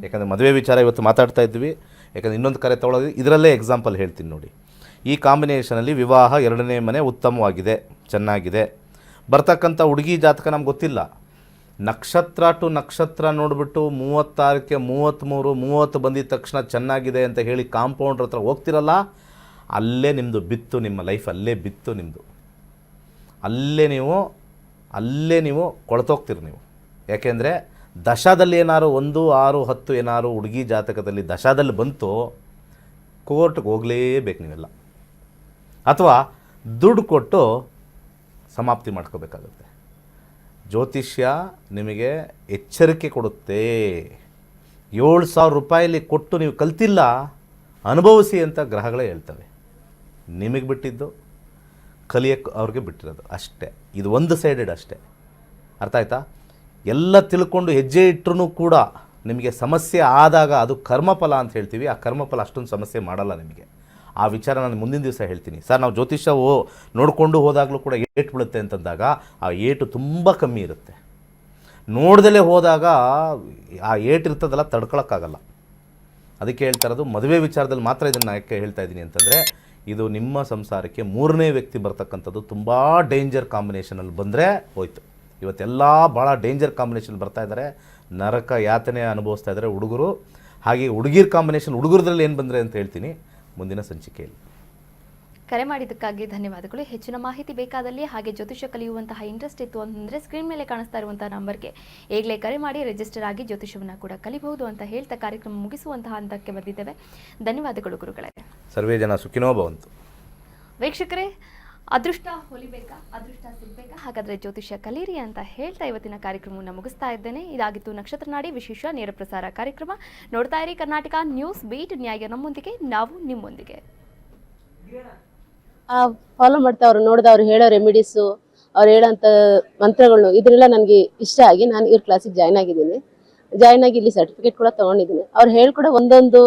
ಯಾಕಂದರೆ ಮದುವೆ ವಿಚಾರ ಇವತ್ತು ಮಾತಾಡ್ತಾ ಇದ್ವಿ. ಯಾಕಂದರೆ ಇನ್ನೊಂದು ಕರೆ ತೊಗೊಳೋದು ಇದರಲ್ಲೇ ಎಕ್ಸಾಂಪಲ್ ಹೇಳ್ತೀನಿ ನೋಡಿ. ಈ ಕಾಂಬಿನೇಷನಲ್ಲಿ ವಿವಾಹ 2ನೇ ಮನೆ ಉತ್ತಮವಾಗಿದೆ, ಚೆನ್ನಾಗಿದೆ. ಬರ್ತಕ್ಕಂಥ ಹುಡುಗಿ ಜಾತಕ ನಮ್ಗೆ ಗೊತ್ತಿಲ್ಲ. ನಕ್ಷತ್ರ ಟು ನಕ್ಷತ್ರ ನೋಡಿಬಿಟ್ಟು 36ಕ್ಕೆ 33 30 ಬಂದಿದ ತಕ್ಷಣ ಚೆನ್ನಾಗಿದೆ ಅಂತ ಹೇಳಿ ಕಾಂಪೌಂಡ್ರ್ ಹತ್ರ ಹೋಗ್ತಿರಲ್ಲ, ಅಲ್ಲೇ ನಿಮ್ಮದು ಬಿತ್ತು. ನಿಮ್ಮ ಲೈಫ್ ಅಲ್ಲೇ ಬಿತ್ತು ನಿಮ್ಮದು. ಅಲ್ಲೇ ನೀವು ಕೊಳ್ತೋಗ್ತೀರಿ ನೀವು. ಯಾಕೆಂದರೆ ದಶಾದಲ್ಲಿ ಏನಾರು 1, 6, 10 ಏನಾರು ಹುಡುಗಿ ಜಾತಕದಲ್ಲಿ ದಶಾದಲ್ಲಿ ಬಂತು, ಕೋರ್ಟ್ಗೆ ಹೋಗಲೇಬೇಕು ನೀವೆಲ್ಲ. ಅಥವಾ ದುಡ್ಡು ಕೊಟ್ಟು ಸಮಾಪ್ತಿ ಮಾಡ್ಕೋಬೇಕಾಗುತ್ತೆ. ಜ್ಯೋತಿಷ್ಯ ನಿಮಗೆ ಎಚ್ಚರಿಕೆ ಕೊಡುತ್ತೆ. 7,000 ರೂಪಾಯಿಲಿ ಕೊಟ್ಟು ನೀವು ಕಲ್ತಿಲ್ಲ, ಅನುಭವಿಸಿ ಅಂತ ಗ್ರಹಗಳೇ ಹೇಳ್ತವೆ. ನಿಮಗೆ ಬಿಟ್ಟಿದ್ದು ಕಲಿಯಕ್ಕೆ ಅವ್ರಿಗೆ ಬಿಟ್ಟಿರೋದು ಅಷ್ಟೇ. ಇದು ಒಂದು ಸೈಡೆಡ್ ಅಷ್ಟೇ. ಅರ್ಥ ಆಯ್ತಾ? ಎಲ್ಲ ತಿಳ್ಕೊಂಡು ಹೆಜ್ಜೆ ಇಟ್ಟರೂ ಕೂಡ ನಿಮಗೆ ಸಮಸ್ಯೆ ಆದಾಗ ಅದು ಕರ್ಮಫಲ ಅಂತ ಹೇಳ್ತೀವಿ. ಆ ಕರ್ಮಫಲ ಅಷ್ಟೊಂದು ಸಮಸ್ಯೆ ಮಾಡಲ್ಲ ನಿಮಗೆ. ಆ ವಿಚಾರ ನಾನು ಮುಂದಿನ ದಿವಸ ಹೇಳ್ತೀನಿ. ಸರ್, ನಾವು ಜ್ಯೋತಿಷ್ಯ ನೋಡಿಕೊಂಡು ಹೋದಾಗಲೂ ಕೂಡ ಏಟು ಬೀಳುತ್ತೆ ಅಂತಂದಾಗ ಆ ಏಟು ತುಂಬ ಕಮ್ಮಿ ಇರುತ್ತೆ. ನೋಡ್ದಲೇ ಹೋದಾಗ ಆ ಏಟು ಇರ್ತದಲ್ಲ, ತಡ್ಕೊಳಕ್ಕಾಗಲ್ಲ. ಅದಕ್ಕೆ ಹೇಳ್ತಾ ಇರೋದು, ಮದುವೆ ವಿಚಾರದಲ್ಲಿ ಮಾತ್ರ ಇದನ್ನು ಯಾಕೆ ಹೇಳ್ತಾ ಇದ್ದೀನಿ ಅಂತಂದರೆ, ಇದು ನಿಮ್ಮ ಸಂಸಾರಕ್ಕೆ 3ನೇ ವ್ಯಕ್ತಿ ಬರ್ತಕ್ಕಂಥದ್ದು ತುಂಬ ಡೇಂಜರ್ ಕಾಂಬಿನೇಷನಲ್ಲಿ ಬಂದರೆ ಹೋಯ್ತು. ಇವತ್ತೆಲ್ಲ ಭಾಳ ಡೇಂಜರ್ ಕಾಂಬಿನೇಷನ್ ಬರ್ತಾ ಇದ್ದಾರೆ. ನರಕ ಯಾತನೆ ಅನುಭವಿಸ್ತಾ ಇದ್ದಾರೆ ಹುಡುಗರು. ಹಾಗೆ ಹುಡುಗಿರ ಕಾಂಬಿನೇಷನ್, ಹುಡುಗರದ್ರಲ್ಲಿ ಏನು ಬಂದರೆ ಅಂತ ಹೇಳ್ತೀನಿ ಮುಂದಿನ ಸಂಚಿಕೆಯಲ್ಲಿ. ಕರೆ ಮಾಡಿದ್ದಕ್ಕಾಗಿ ಧನ್ಯವಾದಗಳು. ಹೆಚ್ಚಿನ ಮಾಹಿತಿ ಬೇಕಾದಲ್ಲಿ ಹಾಗೆ ಜ್ಯೋತಿಷ್ಯ ಕಲಿಯುವಂತಹ ಇಂಟ್ರೆಸ್ಟ್ ಇತ್ತು ಅಂತಂದರೆ ಸ್ಕ್ರೀನ್ ಮೇಲೆ ಕಾಣಿಸ್ತಾ ಇರುವಂತಹ ನಂಬರ್ಗೆ ಈಗಲೇ ಕರೆ ಮಾಡಿ ರಿಜಿಸ್ಟರ್ ಆಗಿ ಜ್ಯೋತಿಷ್ಯವನ್ನು ಕೂಡ ಕಲಿಬಹುದು ಅಂತ ಹೇಳ್ತಾ ಕಾರ್ಯಕ್ರಮ ಮುಗಿಸುವಂತಹ ಹಂತಕ್ಕೆ ಬಂದಿದ್ದೇವೆ. ಧನ್ಯವಾದಗಳು ಗುರುಗಳೇ. ಸರ್ವೇ ಜನ ಸುಖಿನೋ ಭವಂತು. ವೀಕ್ಷಕರೇ, ಅದೃಷ್ಟ ಹೊಲಿಬೇಕಾ, ಅದೃಷ್ಟ ಸಿಗಬೇಕಾ? ಹಾಗಾದರೆ ಜ್ಯೋತಿಷ್ಯ ಕಲೀರಿ ಅಂತ ಹೇಳ್ತಾ ಇವತ್ತಿನ ಕಾರ್ಯಕ್ರಮವನ್ನು ಮುಗಿಸ್ತಾ ಇದ್ದೇನೆ. ಇದಾಗಿತ್ತು ನಕ್ಷತ್ರ ನಾಡಿ ವಿಶೇಷ ನೇರ ಪ್ರಸಾರ ಕಾರ್ಯಕ್ರಮ. ನೋಡ್ತಾ ಇರಿ ಕರ್ನಾಟಕ ನ್ಯೂಸ್ ಬೀಟ್. ನ್ಯಾಯ ನಮ್ಮೊಂದಿಗೆ, ನಾವು ನಿಮ್ಮೊಂದಿಗೆ. ಫಾಲೋ ಮಾಡ್ತಾ ಅವ್ರು ನೋಡಿದ ಅವ್ರು ಹೇಳೋ ರೆಮಿಡೀಸು, ಅವ್ರು ಹೇಳೋಂಥ ಮಂತ್ರಗಳು, ಇದನ್ನೆಲ್ಲ ನನಗೆ ಇಷ್ಟ ಆಗಿ ನಾನು ಇವ್ರ ಕ್ಲಾಸಿಗೆ ಜಾಯ್ನ್ ಆಗಿದ್ದೀನಿ. ಜಾಯ್ನ್ ಆಗಿ ಇಲ್ಲಿ ಸರ್ಟಿಫಿಕೇಟ್ ಕೂಡ ತಗೊಂಡಿದ್ದೀನಿ. ಅವ್ರು ಹೇಳ್ಕೊಡೋ ಒಂದೊಂದು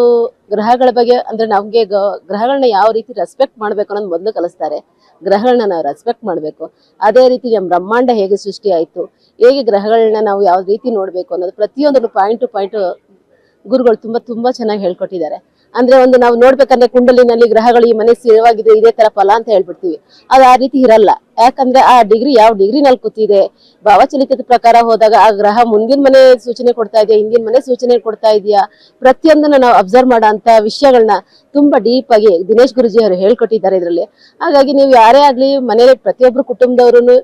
ಗ್ರಹಗಳ ಬಗ್ಗೆ ಅಂದ್ರೆ ನಮ್ಗೆ ಗ್ರಹಗಳನ್ನ ಯಾವ ರೀತಿ ರೆಸ್ಪೆಕ್ಟ್ ಮಾಡ್ಬೇಕು ಅನ್ನೋದು ಮೊದಲು ಕಲಿಸ್ತಾರೆ. ಗ್ರಹಗಳನ್ನ ನಾವು ರೆಸ್ಪೆಕ್ಟ್ ಮಾಡ್ಬೇಕು. ಅದೇ ರೀತಿ ನಮ್ಮ ಬ್ರಹ್ಮಾಂಡ ಹೇಗೆ ಸೃಷ್ಟಿ ಆಯ್ತು, ಹೇಗೆ ಗ್ರಹಗಳನ್ನ ನಾವು ಯಾವ ರೀತಿ ನೋಡ್ಬೇಕು ಅನ್ನೋದು ಪ್ರತಿಯೊಂದು ಪಾಯಿಂಟ್ ಟು ಪಾಯಿಂಟ್ ಗುರುಗಳು ತುಂಬಾ ಚೆನ್ನಾಗಿ ಹೇಳ್ಕೊಟ್ಟಿದ್ದಾರೆ. ಅಂದ್ರೆ ಒಂದು ನಾವು ನೋಡ್ಬೇಕಂದ್ರೆ ಕುಂಡಲಿನಲ್ಲಿ ಗ್ರಹಗಳು ಈ ಮನೆ ಸ್ಥಿರವಾಗಿದೆ ಇದೇ ತರ ಫಲ ಅಂತ ಹೇಳ್ಬಿಡ್ತೀವಿ. ಅದು ಆ ರೀತಿ ಇರಲ್ಲ. ಯಾಕಂದ್ರೆ ಆ ಡಿಗ್ರಿ ಯಾವ ಡಿಗ್ರಿನಲ್ಲಿ ಕೂತಿದೆ, ಭಾವಚಲಿತದ ಪ್ರಕಾರ ಹೋದಾಗ ಆ ಗ್ರಹ ಮುಂದಿನ ಮನೆ ಸೂಚನೆ ಕೊಡ್ತಾ ಇದೆಯಾ, ಹಿಂದಿನ ಮನೆ ಸೂಚನೆ ಕೊಡ್ತಾ ಇದೆಯಾ, ಪ್ರತಿಯೊಂದನ್ನು ನಾವು ಅಬ್ಸರ್ವ್ ಮಾಡೋ ಅಂತ ವಿಷಯಗಳನ್ನ ತುಂಬಾ ಡೀಪ್ ಆಗಿ ದಿನೇಶ್ ಗುರುಜಿ ಅವರು ಹೇಳ್ಕೊಟ್ಟಿದ್ದಾರೆ ಇದರಲ್ಲಿ. ಹಾಗಾಗಿ ನೀವು ಯಾರೇ ಆಗ್ಲಿ ಮನೇಲಿ ಪ್ರತಿಯೊಬ್ರು ಕುಟುಂಬದವರು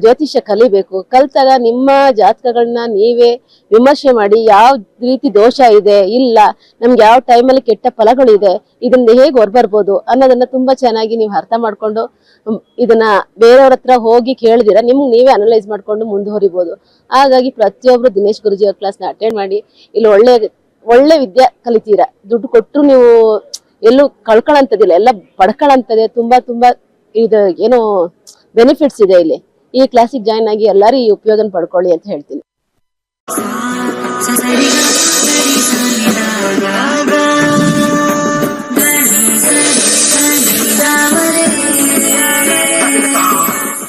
ಜ್ಯೋತಿಷ್ಯ ಕಲಿಬೇಕು. ಕಲ್ತಾಗ ನಿಮ್ಮ ಜಾತಕಗಳನ್ನ ನೀವೇ ವಿಮರ್ಶೆ ಮಾಡಿ ಯಾವ ರೀತಿ ದೋಷ ಇದೆ ಇಲ್ಲ, ನಮ್ಗೆ ಯಾವ ಟೈಮಲ್ಲಿ ಕೆಟ್ಟ ಫಲಗಳಿದೆ, ಇದನ್ನ ಹೇಗೆ ಹೊರಬರ್ಬೋದು ಅನ್ನೋದನ್ನ ತುಂಬಾ ಚೆನ್ನಾಗಿ ನೀವು ಅರ್ಥ ಮಾಡ್ಕೊಂಡು ಇದನ್ನ ಬೇರೆಯವ್ರ ಹತ್ರ ಹೋಗಿ ಕೇಳಿದಿರ ನಿಮ್ಗೆ ನೀವೇ ಅನಲೈಸ್ ಮಾಡ್ಕೊಂಡು ಮುಂದುವರಿಬಹುದು. ಹಾಗಾಗಿ ಪ್ರತಿಯೊಬ್ರು ದಿನೇಶ್ ಗುರುಜಿ ಅವ್ರ ಕ್ಲಾಸ್ನ ಅಟೆಂಡ್ ಮಾಡಿ ಇಲ್ಲಿ ಒಳ್ಳೆ ವಿದ್ಯೆ ಕಲಿತೀರಾ. ದುಡ್ಡು ಕೊಟ್ಟರು ನೀವು ಎಲ್ಲೂ ಕಳ್ಕೊಳ್ಳಂತದಿಲ್ಲ, ಎಲ್ಲ ಪಡ್ಕೊಳ್ಳಂತದೆ. ತುಂಬಾ ಇದು ಏನೋ ಬೆನಿಫಿಟ್ಸ್ ಇದೆ ಇಲ್ಲಿ. ಈ ಕ್ಲಾಸಿಗೆ ಜಾಯ್ನ್ ಆಗಿ ಎಲ್ಲರೂ ಈ ಉಪಯೋಗನ ಪಡ್ಕೊಳ್ಳಿ ಅಂತ ಹೇಳ್ತೀನಿ.